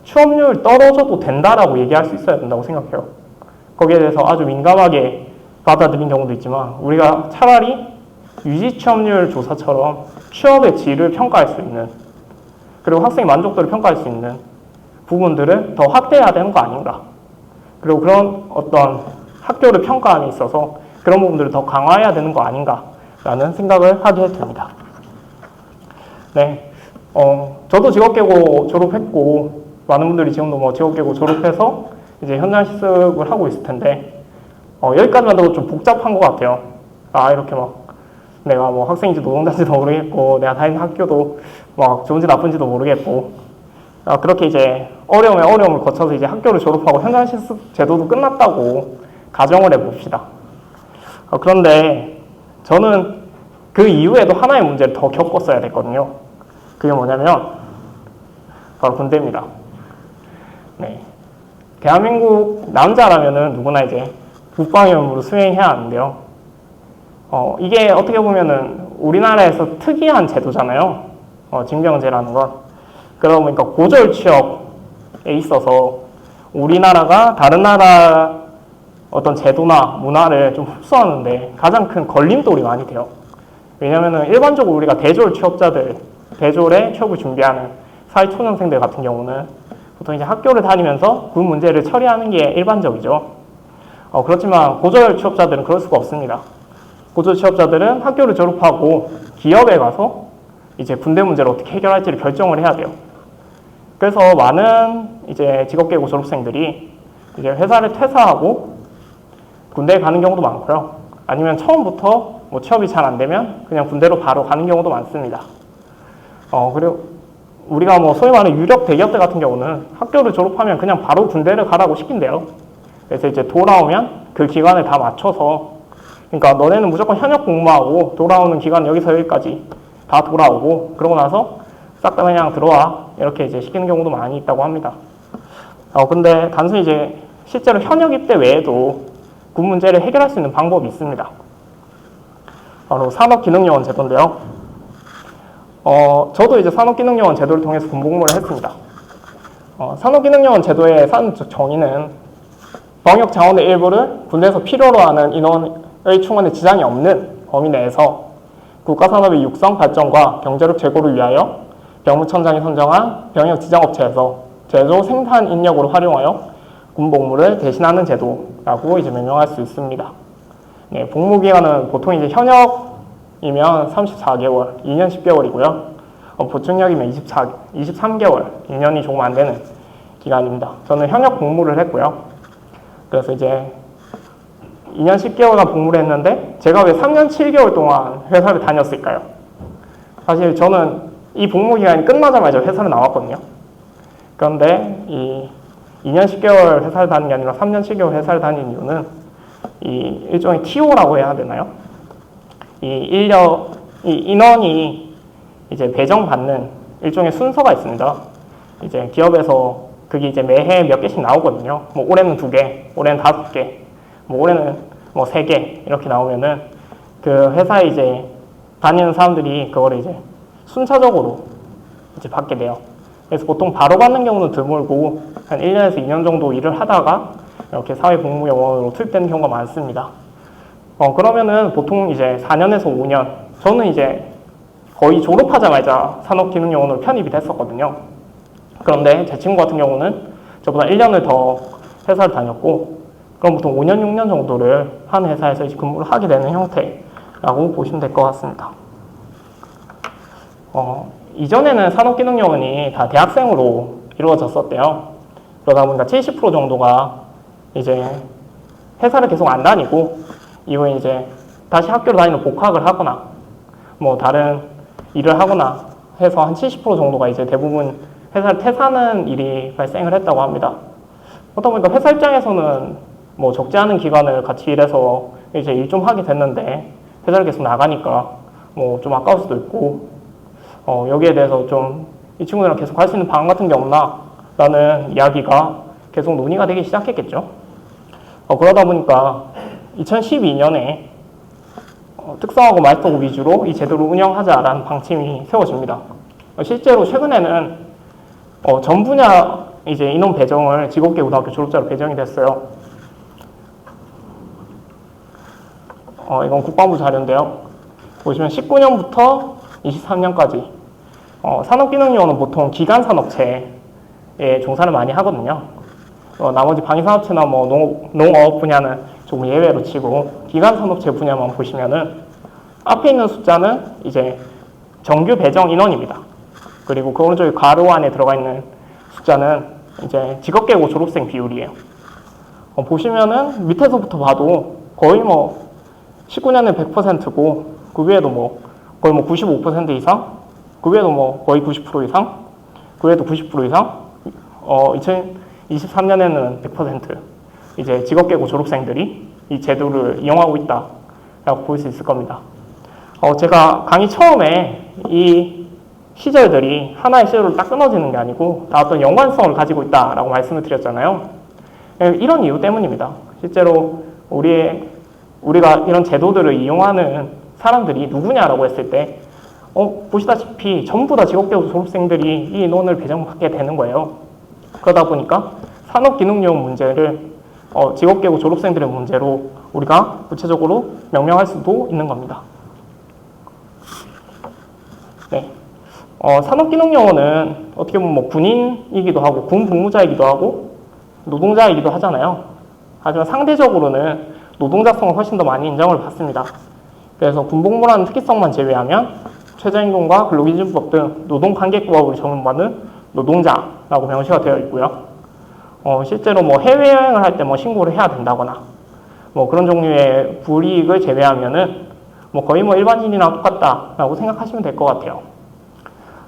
취업률 떨어져도 된다라고 얘기할 수 있어야 된다고 생각해요. 거기에 대해서 아주 민감하게 받아들인 경우도 있지만 우리가 차라리 유지 취업률 조사처럼 취업의 질을 평가할 수 있는, 그리고 학생 만족도를 평가할 수 있는 부분들을 더 확대해야 되는 거 아닌가. 그리고 그런 어떤 학교를 평가함에 있어서 그런 부분들을 더 강화해야 되는 거 아닌가라는 생각을 하게 됩니다. 네, 저도 직업계고 졸업했고 많은 분들이 지금도 뭐 직업계고 졸업해서 이제 현장 실습을 하고 있을 텐데 여기까지만 들어도 좀 복잡한 것 같아요. 이렇게 막 내가 뭐 학생인지 노동자인지도 모르겠고 내가 다니는 학교도 막 좋은지 나쁜지도 모르겠고 그렇게 이제 어려움에 어려움을 거쳐서 이제 학교를 졸업하고 현장 실습 제도도 끝났다고 가정을 해봅시다. 그런데 저는 그 이후에도 하나의 문제를 더 겪었어야 됐거든요. 그게 뭐냐면 바로 군대입니다. 네, 대한민국 남자라면은 누구나 이제 국방의 의무를 수행해야 하는데요. 이게 어떻게 보면은 우리나라에서 특이한 제도잖아요. 징병제라는 건. 그러다 보니까 고졸 취업에 있어서 우리나라가 다른 나라 어떤 제도나 문화를 좀 흡수하는데 가장 큰 걸림돌이 많이 돼요. 왜냐면은 일반적으로 우리가 대졸 취업자들, 대졸에 취업을 준비하는 사회초년생들 같은 경우는 보통 이제 학교를 다니면서 그 문제를 처리하는 게 일반적이죠. 그렇지만 고졸 취업자들은 그럴 수가 없습니다. 고졸 취업자들은 학교를 졸업하고 기업에 가서 이제 군대 문제를 어떻게 해결할지를 결정을 해야 돼요. 그래서 많은 이제 직업계고 졸업생들이 이제 회사를 퇴사하고 군대에 가는 경우도 많고요. 아니면 처음부터 뭐 취업이 잘 안 되면 그냥 군대로 바로 가는 경우도 많습니다. 그리고 우리가 뭐 소위 말하는 유력 대기업들 같은 경우는 학교를 졸업하면 그냥 바로 군대를 가라고 시킨대요. 그래서 이제 돌아오면 그 기간을 다 맞춰서, 그러니까 너네는 무조건 현역 복무하고 돌아오는 기간 여기서 여기까지 다 돌아오고 그러고 나서 싹 다 그냥 들어와, 이렇게 이제 시키는 경우도 많이 있다고 합니다. 근데 단순히 이제 실제로 현역 입대 외에도 군 문제를 해결할 수 있는 방법이 있습니다. 바로 산업기능요원 제도인데요. 저도 이제 산업기능요원 제도를 통해서 군복무를 했습니다. 산업기능요원 제도의 정의는 병역 자원의 일부를 군대에서 필요로 하는 인원의 충원에 지장이 없는 범위 내에서 국가산업의 육성, 발전과 경제력 제고를 위하여 병무청장이 선정한 병역 지정업체에서 제조, 생산 인력으로 활용하여 군복무를 대신하는 제도라고 이제 명명할 수 있습니다. 네, 복무기간은 보통 이제 현역이면 34개월, 2년 10개월이고요. 보충역이면 23개월, 2년이 조금 안 되는 기간입니다. 저는 현역 복무를 했고요. 그래서 이제 2년 10개월간 복무를 했는데 제가 왜 3년 7개월 동안 회사를 다녔을까요? 사실 저는 이 복무기간이 끝나자마자 회사를 나왔거든요. 그런데 이 2년 10개월 회사를 다닌 게 아니라 3년 7개월 회사를 다닌 이유는 이 일종의 TO라고 해야 되나요? 이 인원이 이제 배정받는 일종의 순서가 있습니다. 이제 기업에서 그게 이제 매해 몇 개씩 나오거든요. 뭐 올해는 2개, 올해는 5개, 뭐 올해는 뭐 3개 이렇게 나오면은 그 회사에 이제 다니는 사람들이 그거를 이제 순차적으로 이제 받게 돼요. 그래서 보통 바로 받는 경우는 드물고 한 1년에서 2년 정도 일을 하다가 이렇게 사회복무요원으로 투입되는 경우가 많습니다. 그러면은 보통 이제 4년에서 5년, 저는 이제 거의 졸업하자마자 산업기능요원으로 편입이 됐었거든요. 그런데 제 친구 같은 경우는 저보다 1년을 더 회사를 다녔고, 그럼 보통 5년, 6년 정도를 한 회사에서 이제 근무를 하게 되는 형태라고 보시면 될 것 같습니다. 이전에는 산업기능요원이 다 대학생으로 이루어졌었대요. 그러다 보니까 70% 정도가 이제 회사를 계속 안 다니고, 이후에 이제 다시 학교를 다니는 복학을 하거나, 뭐 다른 일을 하거나 해서 한 70% 정도가 이제 대부분 회사를 퇴사하는 일이 발생을 했다고 합니다. 그러다 보니까 회사 입장에서는 뭐 적지 않은 기간을 같이 일해서 이제 일 좀 하게 됐는데, 회사를 계속 나가니까 뭐 좀 아까울 수도 있고, 여기에 대해서 좀 이 친구들이랑 계속 할 수 있는 방안 같은 게 없나? 라는 이야기가 계속 논의가 되기 시작했겠죠. 그러다 보니까 2012년에 특성화고 마스터고 위주로 이 제도를 운영하자라는 방침이 세워집니다. 실제로 최근에는 전 분야 이제 인원 배정을 직업계고등학교 졸업자로 배정이 됐어요. 이건 국방부 자료인데요. 보시면 19년부터 23년까지 산업기능요원은 보통 기간산업체에 종사를 많이 하거든요. 나머지 방위산업체나 뭐 농업 분야는 조금 예외로 치고 기간산업체 분야만 보시면은 앞에 있는 숫자는 이제 정규 배정 인원입니다. 그리고 그 오른쪽에 괄호 안에 들어가 있는 숫자는 이제 직업계고 졸업생 비율이에요. 보시면은 밑에서부터 봐도 거의 뭐 19년에 100%고 그 위에도 뭐 거의 뭐 95% 이상, 그 위에도 뭐 거의 90% 이상, 그 위에도 90% 이상, 2023년에는 100% 이제 직업계고 졸업생들이 이 제도를 이용하고 있다라고 볼 수 있을 겁니다. 제가 강의 처음에 이 시절들이 하나의 시절로 딱 끊어지는 게 아니고 다 어떤 연관성을 가지고 있다라고 말씀을 드렸잖아요. 이런 이유 때문입니다. 실제로 우리가 이런 제도들을 이용하는 사람들이 누구냐라고 했을 때 보시다시피 전부 다 직업계고 졸업생들이 이 인원을 배정받게 되는 거예요. 그러다 보니까 산업기능요원 문제를 직업계고 졸업생들의 문제로 우리가 구체적으로 명명할 수도 있는 겁니다. 네. 산업기능요원은 어떻게 보면 뭐 군인이기도 하고 군 복무자이기도 하고 노동자이기도 하잖아요. 하지만 상대적으로는 노동자성을 훨씬 더 많이 인정을 받습니다. 그래서 군복무라는 특이성만 제외하면 최저임금과 근로기준법 등 노동관계법을 적용받는 노동자라고 명시가 되어 있고요. 실제로 뭐 해외여행을 할 때 뭐 신고를 해야 된다거나 뭐 그런 종류의 불이익을 제외하면은 뭐 거의 뭐 일반인이랑 똑같다라고 생각하시면 될 것 같아요.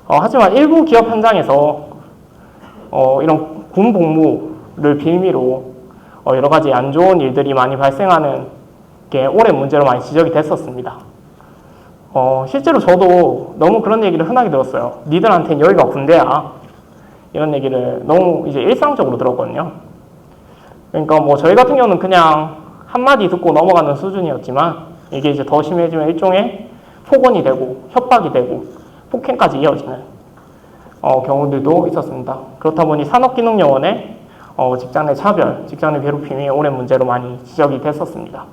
하지만 일부 기업 현장에서 이런 군 복무를 빌미로 여러 가지 안 좋은 일들이 많이 발생하는 게 오랜 문제로 많이 지적이 됐었습니다. 실제로 저도 너무 그런 얘기를 흔하게 들었어요. 니들한테는 여기가 군대야. 이런 얘기를 너무 이제 일상적으로 들었거든요. 그러니까 뭐 저희 같은 경우는 그냥 한마디 듣고 넘어가는 수준이었지만 이게 이제 더 심해지면 일종의 폭언이 되고 협박이 되고 폭행까지 이어지는 경우들도 있었습니다. 그렇다 보니 산업기능요원의 직장 내 차별, 직장 내 괴롭힘이 오랜 문제로 많이 지적이 됐었습니다.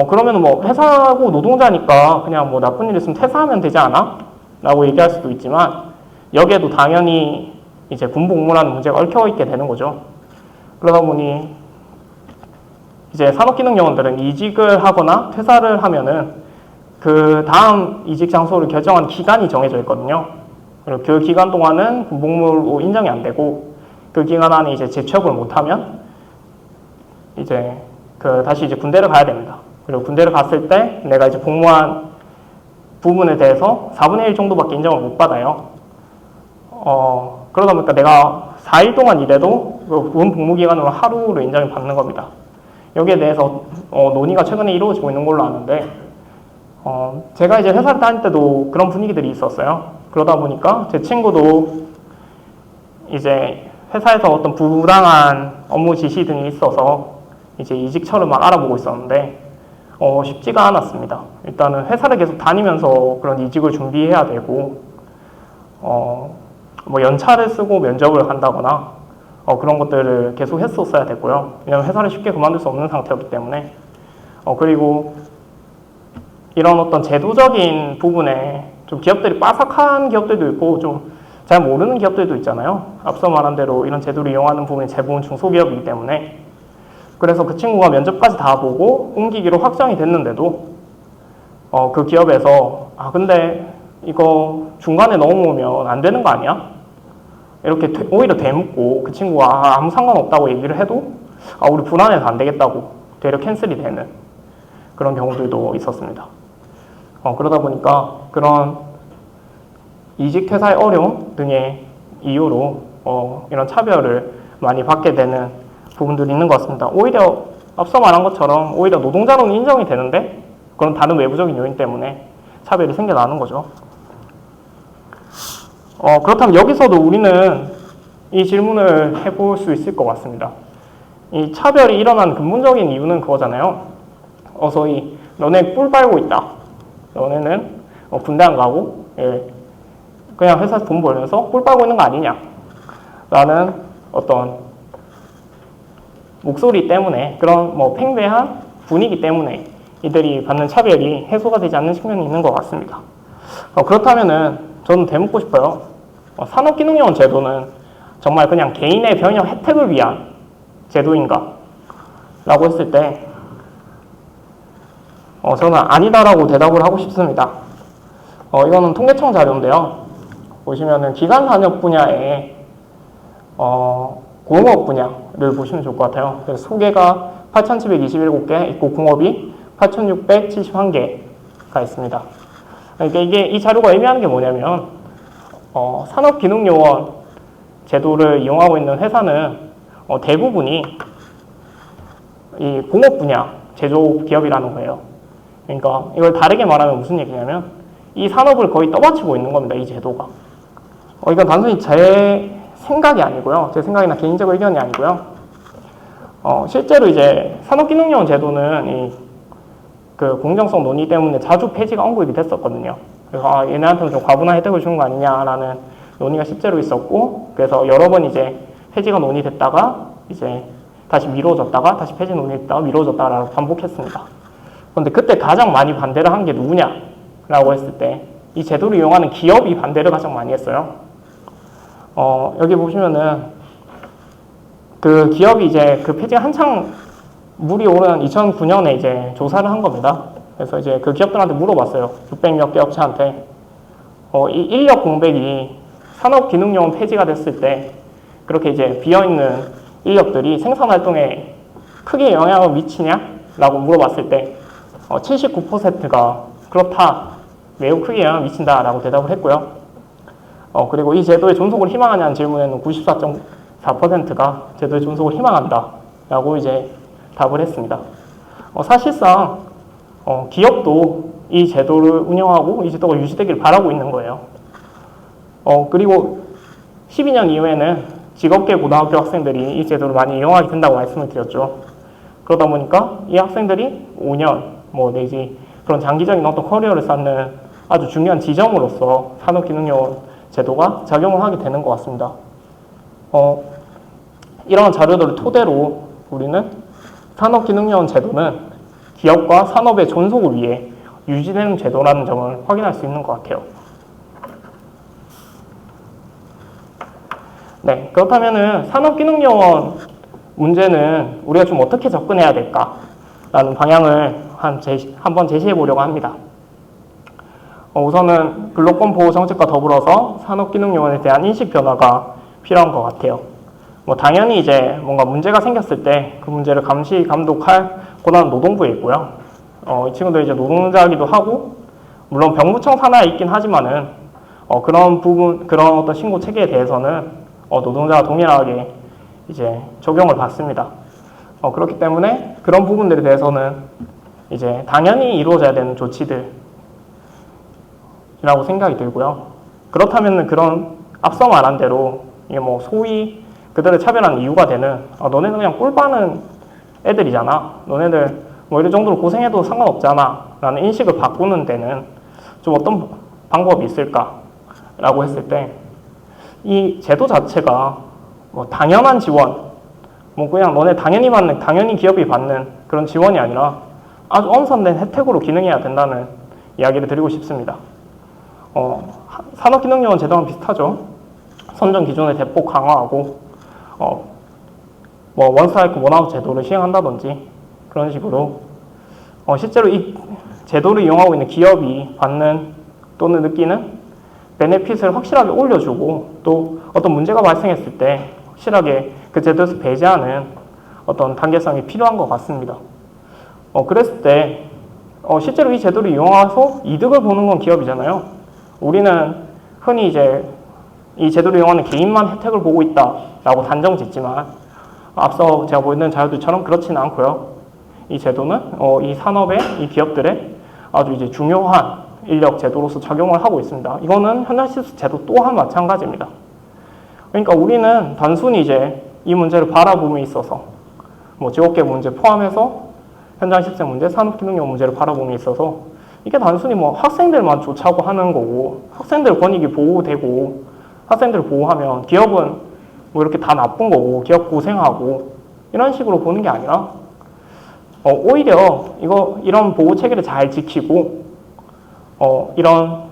그러면 뭐 회사고 노동자니까 그냥 뭐 나쁜 일 있으면 퇴사하면 되지 않아? 라고 얘기할 수도 있지만 여기에도 당연히 이제 군복무라는 문제가 얽혀 있게 되는 거죠. 그러다 보니 이제 산업기능요원들은 이직을 하거나 퇴사를 하면은 그 다음 이직 장소를 결정하는 기간이 정해져 있거든요. 그리고 그 기간 동안은 군복무로 인정이 안 되고 그 기간 안에 이제 재취업을 못하면 이제 다시 이제 군대를 가야 됩니다. 그리고 군대를 갔을 때 내가 이제 복무한 부분에 대해서 4분의 1 정도밖에 인정을 못 받아요. 그러다 보니까 내가 4일 동안 일해도 군 복무기간으로 하루로 인정이 받는 겁니다. 여기에 대해서 논의가 최근에 이루어지고 있는 걸로 아는데 제가 이제 회사를 다닐 때도 그런 분위기들이 있었어요. 그러다 보니까 제 친구도 이제 회사에서 어떤 부당한 업무 지시 등이 있어서 이제 이직처를 막 알아보고 있었는데 쉽지가 않았습니다. 일단은 회사를 계속 다니면서 그런 이직을 준비해야 되고 뭐 연차를 쓰고 면접을 한다거나 그런 것들을 계속 했었어야 됐고요. 왜냐하면 회사를 쉽게 그만둘 수 없는 상태였기 때문에 그리고 이런 어떤 제도적인 부분에 좀 기업들이 빠삭한 기업들도 있고 좀 잘 모르는 기업들도 있잖아요. 앞서 말한 대로 이런 제도를 이용하는 부분이 대부분 중소기업이기 때문에 그래서 그 친구가 면접까지 다 보고 옮기기로 확정이 됐는데도 그 기업에서 근데 이거 중간에 넘어오면 안 되는 거 아니야? 이렇게 오히려 되묻고 그 친구가 아무 상관없다고 얘기를 해도 우리 불안해서 안 되겠다고 되려 캔슬이 되는 그런 경우들도 있었습니다. 그러다 보니까 그런 이직 퇴사의 어려움 등의 이유로 이런 차별을 많이 받게 되는 부분들이 있는 것 같습니다. 오히려 앞서 말한 것처럼 오히려 노동자로는 인정이 되는데 그런 다른 외부적인 요인 때문에 차별이 생겨나는 거죠. 그렇다면 여기서도 우리는 이 질문을 해볼 수 있을 것 같습니다. 이 차별이 일어난 근본적인 이유는 그거잖아요. 소위 너네 꿀 빨고 있다. 너네는 군대 안 가고 그냥 회사에서 돈 벌면서 꿀 빨고 있는 거 아니냐 라는 어떤 목소리 때문에 그런 팽배한 분위기 때문에 이들이 받는 차별이 해소가 되지 않는 측면이 있는 것 같습니다. 그렇다면은 저는 되묻고 싶어요. 산업기능요원 제도는 정말 그냥 개인의 변형 혜택을 위한 제도인가? 라고 했을 때 저는 아니다라고 대답을 하고 싶습니다. 이거는 통계청 자료인데요. 보시면은 기간 산업 분야에 공업 분야를 보시면 좋을 것 같아요. 그래서 소개가 8,727개 있고 공업이 8,671개가 있습니다. 그러니까 이 자료가 의미하는 게 뭐냐면 산업기능요원 제도를 이용하고 있는 회사는 대부분이 이 공업 분야 제조 기업이라는 거예요. 그러니까 이걸 다르게 말하면 무슨 얘기냐면 이 산업을 거의 떠받치고 있는 겁니다. 이 제도가. 이건 단순히 제 생각이 아니고요. 제 생각이나 개인적 의견이 아니고요. 실제로 이제 산업기능요원 제도는 그 공정성 논의 때문에 자주 폐지가 언급이 됐었거든요. 그래서 얘네한테는 좀 과분한 혜택을 주는 거 아니냐라는 논의가 실제로 있었고, 그래서 여러 번 이제 폐지가 논의됐다가 이제 다시 미뤄졌다가 다시 폐지 논의됐다가 미뤄졌다라고 반복했습니다. 그런데 그때 가장 많이 반대를 한 게 누구냐라고 했을 때 이 제도를 이용하는 기업이 반대를 가장 많이 했어요. 여기 보시면은 그 기업이 이제 그 폐지가 한창 물이 오른 2009년에 이제 조사를 한 겁니다. 그래서 이제 그 기업들한테 물어봤어요. 600몇 개 업체한테. 이 인력 공백이 산업기능요원 폐지가 됐을 때 그렇게 이제 비어있는 인력들이 생산활동에 크게 영향을 미치냐라고 물어봤을 때 79%가 그렇다. 매우 크게 영향을 미친다라고 대답을 했고요. 그리고 이 제도의 존속을 희망하냐는 질문에는 94.4%가 제도의 존속을 희망한다라고 이제 답을 했습니다. 사실상 기업도 이 제도를 운영하고 이 제도가 유지되기를 바라고 있는 거예요. 그리고 12년 이후에는 직업계 고등학교 학생들이 이 제도를 많이 이용하게 된다고 말씀을 드렸죠. 그러다 보니까 이 학생들이 5년 내지 그런 장기적인 어떤 커리어를 쌓는 아주 중요한 지점으로서 산업기능요원 제도가 작용을 하게 되는 것 같습니다. 이런 자료들을 토대로 우리는 산업기능요원 제도는 기업과 산업의 존속을 위해 유지되는 제도라는 점을 확인할 수 있는 것 같아요. 네, 그렇다면은 산업기능요원 문제는 우리가 좀 어떻게 접근해야 될까라는 방향을 한번 제시해 보려고 합니다. 우선은 근로권 보호 정책과 더불어서 산업기능요원에 대한 인식 변화가 필요한 것 같아요. 당연히 이제 뭔가 문제가 생겼을 때 그 문제를 감시, 감독할 권한은 노동부에 있고요. 이 친구들이 이제 노동자이기도 하고, 물론 병무청 산하에 있긴 하지만은, 그런 부분, 그런 어떤 신고 체계에 대해서는, 노동자가 동일하게 이제 적용을 받습니다. 그렇기 때문에 그런 부분들에 대해서는 이제 당연히 이루어져야 되는 조치들이라고 생각이 들고요. 그렇다면 그런 앞서 말한 대로, 이게 소위 그들을 차별하는 이유가 되는 너네는 그냥 꿀 빠는 애들이잖아. 너네들 뭐 이런 정도로 고생해도 상관없잖아. 라는 인식을 바꾸는 데는 좀 어떤 방법이 있을까? 라고 했을 때 이 제도 자체가 뭐 당연한 지원, 뭐 그냥 너네 당연히 기업이 받는 그런 지원이 아니라 아주 엄선된 혜택으로 기능해야 된다는 이야기를 드리고 싶습니다. 산업기능요원 제도랑 비슷하죠. 선정 기준을 대폭 강화하고 뭐 원스트라이크 원아웃 제도를 시행한다든지 그런 식으로 실제로 이 제도를 이용하고 있는 기업이 받는 또는 느끼는 베네핏을 확실하게 올려주고 또 어떤 문제가 발생했을 때 확실하게 그 제도에서 배제하는 어떤 단계성이 필요한 것 같습니다. 그랬을 때 실제로 이 제도를 이용해서 이득을 보는 건 기업이잖아요. 우리는 흔히 이제 이 제도를 이용하는 개인만 혜택을 보고 있다라고 단정 짓지만 앞서 제가 보여드린 자료들처럼 그렇지는 않고요. 이 제도는 이 산업의 이 기업들의 아주 이제 중요한 인력 제도로서 작용을 하고 있습니다. 이거는 현장시스 제도 또한 마찬가지입니다. 그러니까 우리는 단순히 이제 이 문제를 바라봄에 있어서 뭐 직업계 문제 포함해서 현장시스템 문제, 산업기능요원 문제를 바라봄에 있어서 이게 단순히 뭐 학생들만 좋자고 하는 거고 학생들 권익이 보호되고 학생들을 보호하면 기업은 뭐 이렇게 다 나쁜 거고 기업 고생하고 이런 식으로 보는 게 아니라 오히려 이런 보호 체계를 잘 지키고 이런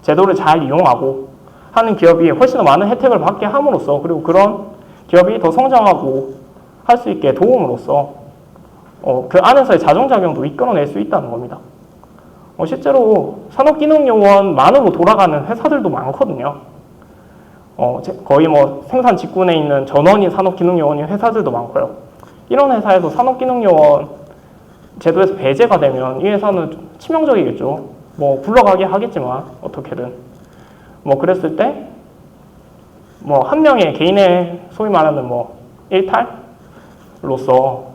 제도를 잘 이용하고 하는 기업이 훨씬 더 많은 혜택을 받게 함으로써 그리고 그런 기업이 더 성장하고 할 수 있게 도움으로써 그 안에서의 자정작용도 이끌어낼 수 있다는 겁니다. 실제로 산업기능요원만으로 돌아가는 회사들도 많거든요. 거의 뭐 생산 직군에 있는 전원인 산업기능요원인 회사들도 많고요. 이런 회사에서 산업기능요원 제도에서 배제가 되면 이 회사는 좀 치명적이겠죠. 뭐 굴러가게 하겠지만 어떻게든 뭐 그랬을 때 뭐 한 명의 개인의 소위 말하는 뭐 일탈로서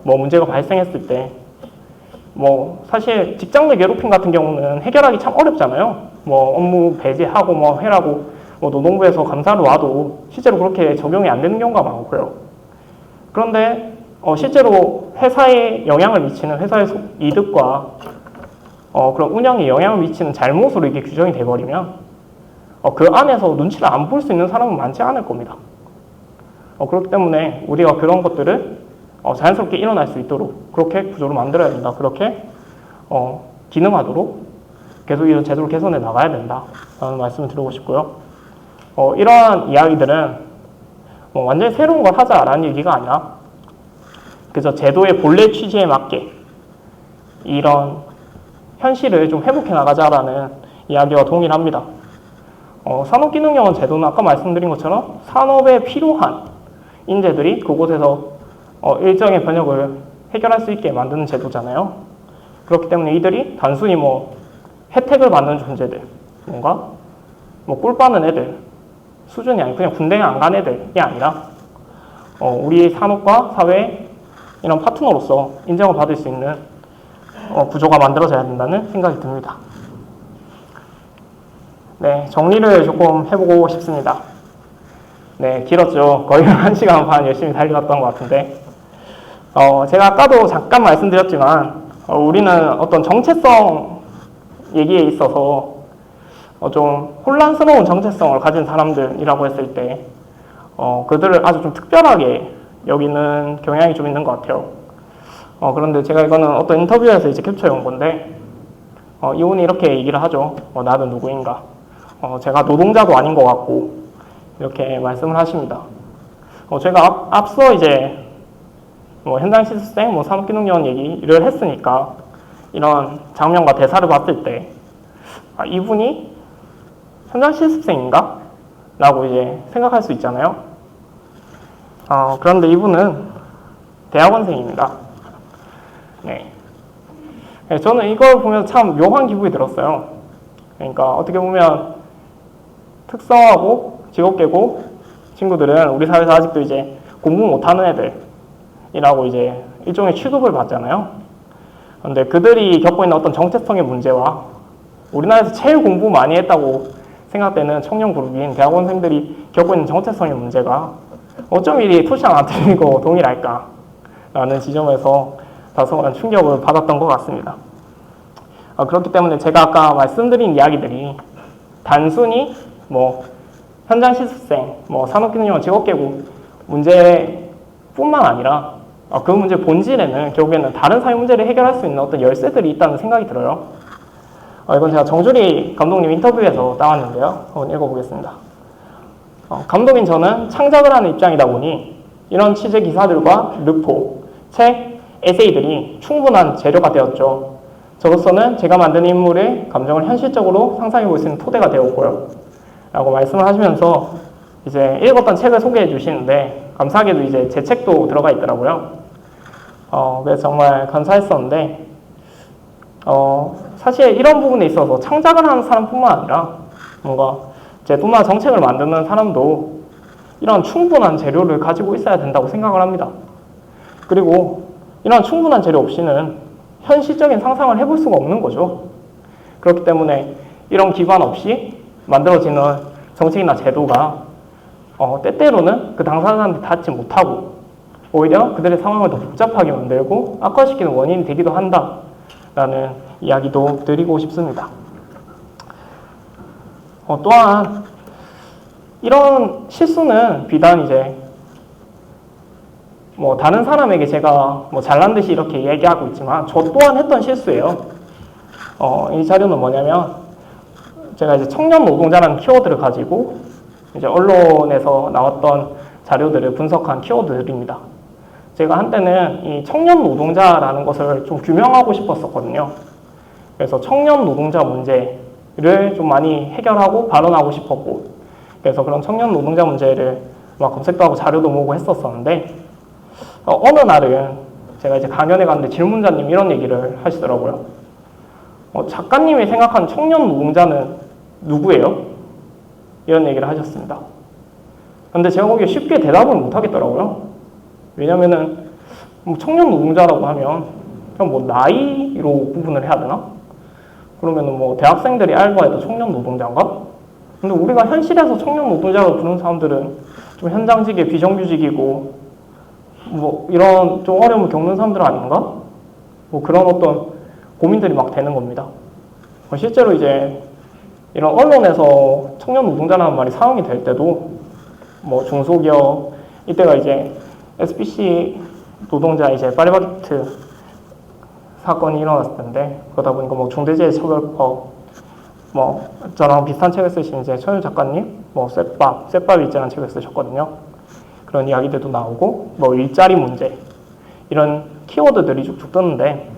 뭐 문제가 발생했을 때 뭐 사실 직장 내 괴롭힘 같은 경우는 해결하기 참 어렵잖아요. 뭐 업무 배제하고 뭐 해라고 뭐 노동부에서 감사를 와도 실제로 그렇게 적용이 안 되는 경우가 많고요. 그런데 실제로 회사에 영향을 미치는 회사의 이득과 그런 운영에 영향을 미치는 잘못으로 이게 규정이 돼버리면 그 안에서 눈치를 안 볼 수 있는 사람은 많지 않을 겁니다. 그렇기 때문에 우리가 그런 것들을 자연스럽게 일어날 수 있도록 그렇게 구조를 만들어야 된다. 그렇게 기능하도록 계속 이런 제도를 개선해 나가야 된다라는 말씀을 드리고 싶고요. 이러한 이야기들은 뭐 완전히 새로운 걸 하자라는 얘기가 아니라 그래서 제도의 본래 취지에 맞게 이런 현실을 좀 회복해 나가자라는 이야기와 동일합니다. 산업기능요원 제도는 아까 말씀드린 것처럼 산업에 필요한 인재들이 그곳에서 일정의 번역을 해결할 수 있게 만드는 제도잖아요. 그렇기 때문에 이들이 단순히 뭐 혜택을 받는 존재들, 뭔가 뭐 꿀 빠는 애들 수준이 아니고 그냥 군대에 안 간 애들이 아니라 우리 산업과 사회의 이런 파트너로서 인정을 받을 수 있는 구조가 만들어져야 된다는 생각이 듭니다. 네, 정리를 조금 해보고 싶습니다. 네, 길었죠. 거의 1시간 반 열심히 달려왔던 것 같은데 제가 아까도 잠깐 말씀드렸지만 우리는 어떤 정체성 얘기에 있어서 좀 혼란스러운 정체성을 가진 사람들이라고 했을 때 그들을 아주 좀 특별하게 여기는 경향이 좀 있는 것 같아요. 그런데 제가 이거는 어떤 인터뷰에서 이제 캡처해 온 건데 이분이 이렇게 얘기를 하죠. 나는 누구인가? 제가 노동자도 아닌 것 같고 이렇게 말씀을 하십니다. 제가 앞서 이제 뭐 현장 시스템, 뭐 산업기능요원 얘기를 했으니까 이런 장면과 대사를 봤을 때 이분이 현장 시스템인가? 라고 이제 생각할 수 있잖아요. 그런데 이분은 대학원생입니다. 네. 저는 이걸 보면서 참 묘한 기분이 들었어요. 그러니까 어떻게 보면 특성하고 직업계고 친구들은 우리 사회에서 아직도 이제 공부 못하는 애들이라고 이제 일종의 취급을 받잖아요. 그런데 그들이 겪고 있는 어떤 정체성의 문제와 우리나라에서 제일 공부 많이 했다고 생각되는 청년 그룹인 대학원생들이 겪고 있는 정체성의 문제가 어쩜 이리 토시안 안 틀리고 동일할까? 라는 지점에서 다소간 충격을 받았던 것 같습니다. 그렇기 때문에 제가 아까 말씀드린 이야기들이 단순히 뭐 현장 실습생, 뭐 산업기능형 직업계급 문제뿐만 아니라 그 문제 본질에는 결국에는 다른 사회 문제를 해결할 수 있는 어떤 열쇠들이 있다는 생각이 들어요. 이건 제가 정주리 감독님 인터뷰에서 따왔는데요. 한번 읽어보겠습니다. 감독인 저는 창작을 하는 입장이다 보니 이런 취재 기사들과 르포, 책, 에세이들이 충분한 재료가 되었죠. 저로서는 제가 만든 인물의 감정을 현실적으로 상상해 볼 수 있는 토대가 되었고요. 라고 말씀을 하시면서 이제 읽었던 책을 소개해 주시는데 감사하게도 이제 제 책도 들어가 있더라고요. 그래서 정말 감사했었는데 사실 이런 부분에 있어서 창작을 하는 사람뿐만 아니라 뭔가 제도나 정책을 만드는 사람도 이런 충분한 재료를 가지고 있어야 된다고 생각을 합니다. 그리고 이런 충분한 재료 없이는 현실적인 상상을 해볼 수가 없는 거죠. 그렇기 때문에 이런 기반 없이 만들어지는 정책이나 제도가 때때로는 그 당사자한테 닿지 못하고 오히려 그들의 상황을 더 복잡하게 만들고 악화시키는 원인이 되기도 한다라는 이야기도 드리고 싶습니다. 또한 이런 실수는 비단 이제 뭐 다른 사람에게 제가 뭐 잘난 듯이 이렇게 얘기하고 있지만 저 또한 했던 실수예요. 이 자료는 뭐냐면 제가 이제 청년 노동자라는 키워드를 가지고 이제 언론에서 나왔던 자료들을 분석한 키워드들입니다. 제가 한때는 이 청년 노동자라는 것을 좀 규명하고 싶었었거든요. 그래서 청년 노동자 문제를 좀 많이 해결하고 발언하고 싶었고, 그래서 그런 청년 노동자 문제를 막 검색도 하고 자료도 모으고 했었었는데, 어느 날은 제가 이제 강연에 갔는데 질문자님 이런 얘기를 하시더라고요. 작가님이 생각하는 청년 노동자는 누구예요? 이런 얘기를 하셨습니다. 근데 제가 거기에 쉽게 대답을 못 하겠더라고요. 왜냐면은 뭐 청년 노동자라고 하면 그냥 뭐 나이로 구분을 해야 되나? 그러면은 뭐 대학생들이 알바해도 청년 노동자인가? 근데 우리가 현실에서 청년 노동자로 부르는 사람들은 좀 현장직의 비정규직이고 뭐 이런 좀 어려움을 겪는 사람들 아닌가? 뭐 그런 어떤 고민들이 막 되는 겁니다. 실제로 이제 이런 언론에서 청년 노동자라는 말이 사용이 될 때도 뭐 중소기업 이때가 이제 SBC 노동자 이제 파리바게트 사건이 일어났을 텐데 그러다 보니까 뭐 중대재해처벌법 뭐 저랑 비슷한 책을 쓰신 이제 천유 작가님 뭐 쇳밥 일제라는 책을 쓰셨거든요. 그런 이야기들도 나오고 뭐 일자리 문제 이런 키워드들이 쭉쭉 뜨는데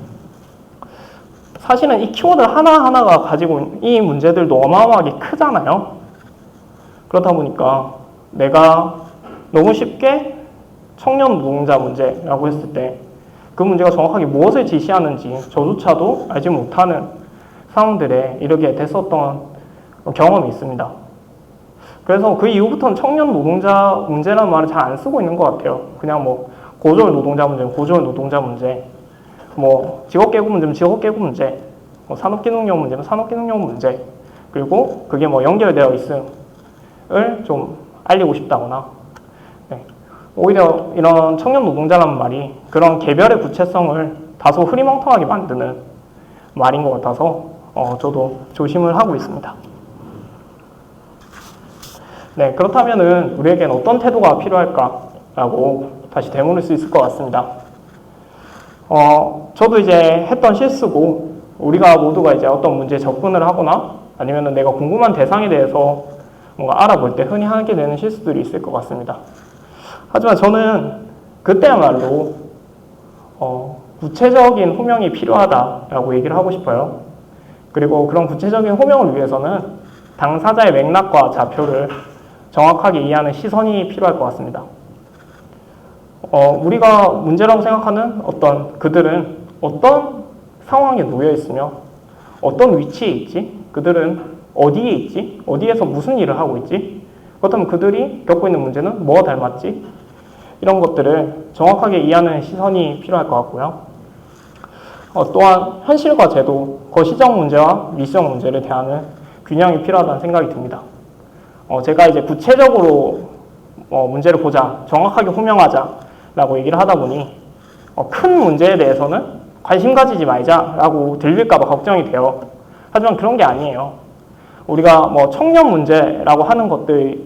사실은 이 키워드 하나하나가 가지고 있는 이 문제들도 어마어마하게 크잖아요. 그렇다 보니까 내가 너무 쉽게 청년 노동자 문제라고 했을 때 그 문제가 정확하게 무엇을 지시하는지 저조차도 알지 못하는 상황들에 이르게 됐었던 경험이 있습니다. 그래서 그 이후부터는 청년 노동자 문제라는 말을 잘 안 쓰고 있는 것 같아요. 그냥 뭐 고졸 노동자 문제는 고졸 노동자 문제, 뭐 직업계급 문제는 직업계급 문제, 뭐 산업기능력 문제는 산업기능력 문제, 그리고 그게 뭐 연결되어 있음을 좀 알리고 싶다거나, 오히려 이런 청년 노동자라는 말이 그런 개별의 구체성을 다소 흐리멍텅하게 만드는 말인 것 같아서 저도 조심을 하고 있습니다. 네, 그렇다면은 우리에겐 어떤 태도가 필요할까라고 다시 되물을 수 있을 것 같습니다. 저도 이제 했던 실수고 우리가 모두가 이제 어떤 문제에 접근을 하거나 아니면은 내가 궁금한 대상에 대해서 뭔가 알아볼 때 흔히 하게 되는 실수들이 있을 것 같습니다. 하지만 저는 그때야말로 구체적인 호명이 필요하다라고 얘기를 하고 싶어요. 그리고 그런 구체적인 호명을 위해서는 당사자의 맥락과 좌표를 정확하게 이해하는 시선이 필요할 것 같습니다. 우리가 문제라고 생각하는 그들은 어떤 상황에 놓여 있으며 어떤 위치에 있지? 그들은 어디에 있지? 어디에서 무슨 일을 하고 있지? 그렇다면 그들이 겪고 있는 문제는 뭐가 닮았지? 이런 것들을 정확하게 이해하는 시선이 필요할 것 같고요. 또한 현실과 제도, 거시적 문제와 미시적 문제를 대하는 균형이 필요하다는 생각이 듭니다. 제가 이제 구체적으로 문제를 보자, 정확하게 호명하자라고 얘기를 하다 보니 큰 문제에 대해서는 관심 가지지 말자라고 들릴까봐 걱정이 돼요. 하지만 그런 게 아니에요. 우리가 청년 문제라고 하는 것들,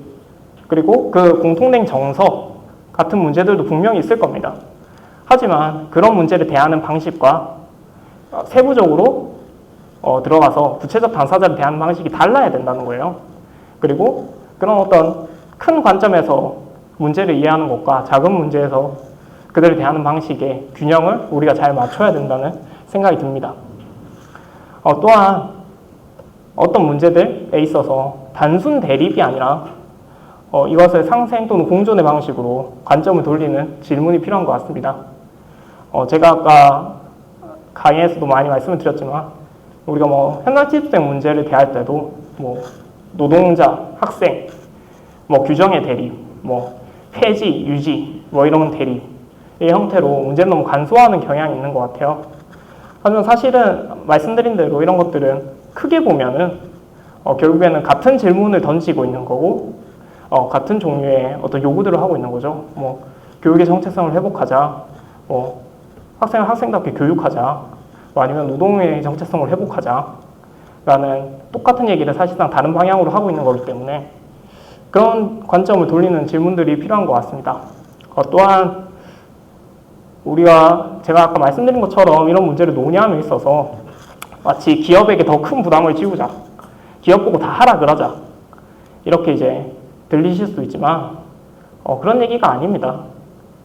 그리고 그 공통된 정서 같은 문제들도 분명히 있을 겁니다. 하지만 그런 문제를 대하는 방식과 세부적으로 들어가서 구체적 당사자를 대하는 방식이 달라야 된다는 거예요. 그리고 그런 어떤 큰 관점에서 문제를 이해하는 것과 작은 문제에서 그들을 대하는 방식의 균형을 우리가 잘 맞춰야 된다는 생각이 듭니다. 또한 어떤 문제들에 있어서 단순 대립이 아니라 이것을 상생 또는 공존의 방식으로 관점을 돌리는 질문이 필요한 것 같습니다. 제가 아까 강의에서도 많이 말씀을 드렸지만 우리가 현장집수생 문제를 대할 때도 노동자, 학생, 규정의 대립, 폐지, 유지, 이런 대립의 형태로 문제를 너무 간소화하는 경향이 있는 것 같아요. 하지만 사실은 말씀드린 대로 이런 것들은 크게 보면은 결국에는 같은 질문을 던지고 있는 거고 같은 종류의 어떤 요구들을 하고 있는 거죠. 교육의 정체성을 회복하자, 학생을 학생답게 교육하자, 아니면 노동의 정체성을 회복하자 라는 똑같은 얘기를 사실상 다른 방향으로 하고 있는 거기 때문에 그런 관점을 돌리는 질문들이 필요한 것 같습니다. 또한 제가 아까 말씀드린 것처럼 이런 문제를 논의함에 있어서 마치 기업에게 더 큰 부담을 지우자, 기업 보고 다 하라 그러자, 이렇게 이제 들리실 수 있지만 그런 얘기가 아닙니다.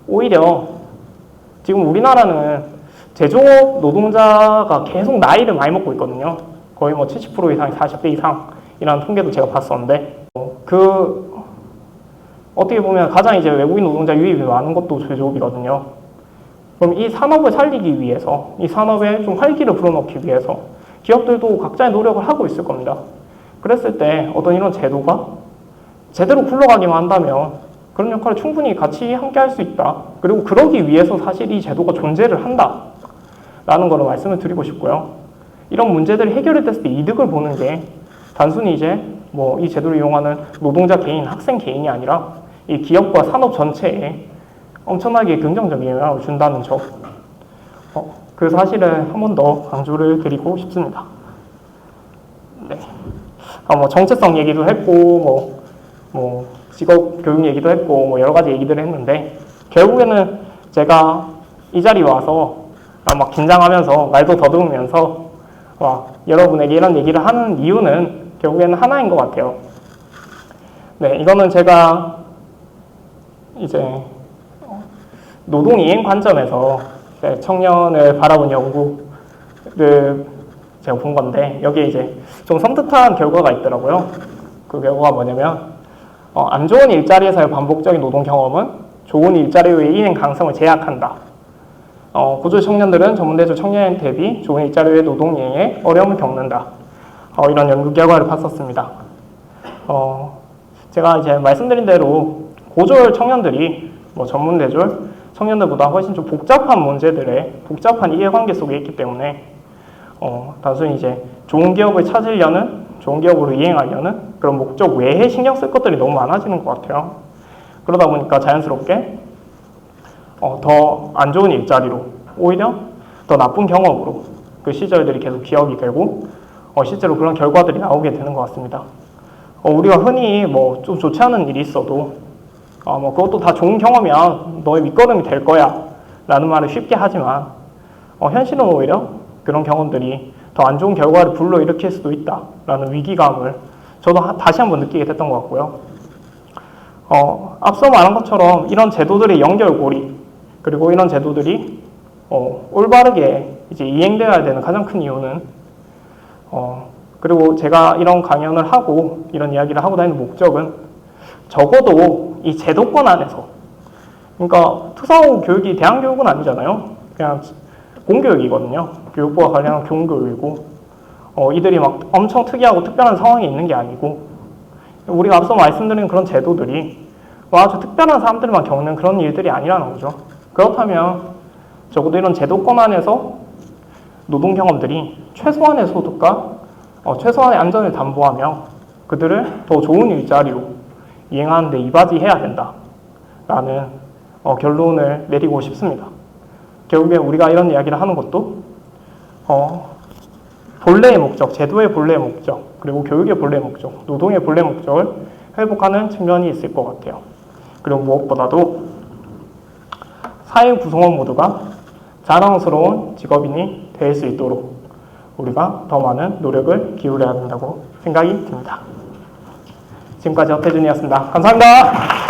오히려 지금 우리나라는 제조업 노동자가 계속 나이를 많이 먹고 있거든요. 거의 70% 이상이 40대 이상이라는 통계도 제가 봤었는데 어떻게 보면 가장 이제 외국인 노동자 유입이 많은 것도 제조업이거든요. 그럼 이 산업을 살리기 위해서, 이 산업에 좀 활기를 불어넣기 위해서 기업들도 각자의 노력을 하고 있을 겁니다. 그랬을 때 어떤 이런 제도가 제대로 굴러가기만 한다면 그런 역할을 충분히 같이 함께 할 수 있다. 그리고 그러기 위해서 사실 이 제도가 존재를 한다 라는 거를 말씀을 드리고 싶고요. 이런 문제들이 해결이 됐을 때 이득을 보는 게 단순히 이제 이 제도를 이용하는 노동자 개인, 학생 개인이 아니라 이 기업과 산업 전체에 엄청나게 긍정적인 영향을 준다는 점, 그 사실을 한 번 더 강조를 드리고 싶습니다. 네. 정체성 얘기도 했고, 직업 교육 얘기도 했고, 여러 가지 얘기들을 했는데, 결국에는 제가 이 자리에 와서 막 긴장하면서 말도 더듬으면서 여러분에게 이런 얘기를 하는 이유는 결국에는 하나인 것 같아요. 네, 이거는 제가 이제 노동이행 관점에서 청년을 바라본 연구를 제가 본 건데 여기에 이제 좀 섬뜩한 결과가 있더라고요. 그 결과가 뭐냐면 안 좋은 일자리에서의 반복적인 노동 경험은 좋은 일자리의 이행 가능성을 제약한다. 고졸 청년들은 전문대졸 청년 대비 좋은 일자리의 노동 이행에 어려움을 겪는다. 이런 연구 결과를 봤었습니다. 제가 이제 말씀드린 대로 고졸 청년들이 전문대졸 청년들보다 훨씬 좀 복잡한 문제들의 복잡한 이해관계 속에 있기 때문에 단순히 이제 좋은 기업을 찾으려는, 좋은 기업으로 이행하려는 그런 목적 외에 신경 쓸 것들이 너무 많아지는 것 같아요. 그러다 보니까 자연스럽게 더 안 좋은 일자리로, 오히려 더 나쁜 경험으로 그 시절들이 계속 기억이 되고 실제로 그런 결과들이 나오게 되는 것 같습니다. 우리가 흔히 좀 좋지 않은 일이 있어도 그것도 다 좋은 경험이야, 너의 밑거름이 될 거야 라는 말을 쉽게 하지만 현실은 오히려 그런 경험들이 더 안 좋은 결과를 불러일으킬 수도 있다 라는 위기감을 저도 다시 한번 느끼게 됐던 것 같고요. 앞서 말한 것처럼 이런 제도들의 연결고리, 그리고 이런 제도들이 올바르게 이제 이행되어야 되는 가장 큰 이유는 그리고 제가 이런 강연을 하고 이런 이야기를 하고 다니는 목적은 적어도 이 제도권 안에서, 그러니까 특성화고 교육이 대안교육은 아니잖아요. 그냥 공교육이거든요. 교육부가 관리하는 공교육이고 이들이 막 엄청 특이하고 특별한 상황이 있는 게 아니고 우리가 앞서 말씀드린 그런 제도들이 아주 특별한 사람들만 겪는 그런 일들이 아니라는 거죠. 그렇다면 적어도 이런 제도권 안에서 노동 경험들이 최소한의 소득과 최소한의 안전을 담보하며 그들을 더 좋은 일자리로 이행하는데 이바지해야 된다라는 결론을 내리고 싶습니다. 결국에 우리가 이런 이야기를 하는 것도 본래의 목적, 제도의 본래의 목적, 그리고 교육의 본래의 목적, 노동의 본래의 목적을 회복하는 측면이 있을 것 같아요. 그리고 무엇보다도 사회 구성원 모두가 자랑스러운 직업인이 될 수 있도록 우리가 더 많은 노력을 기울여야 된다고 생각이 듭니다. 지금까지 허태준이었습니다. 감사합니다.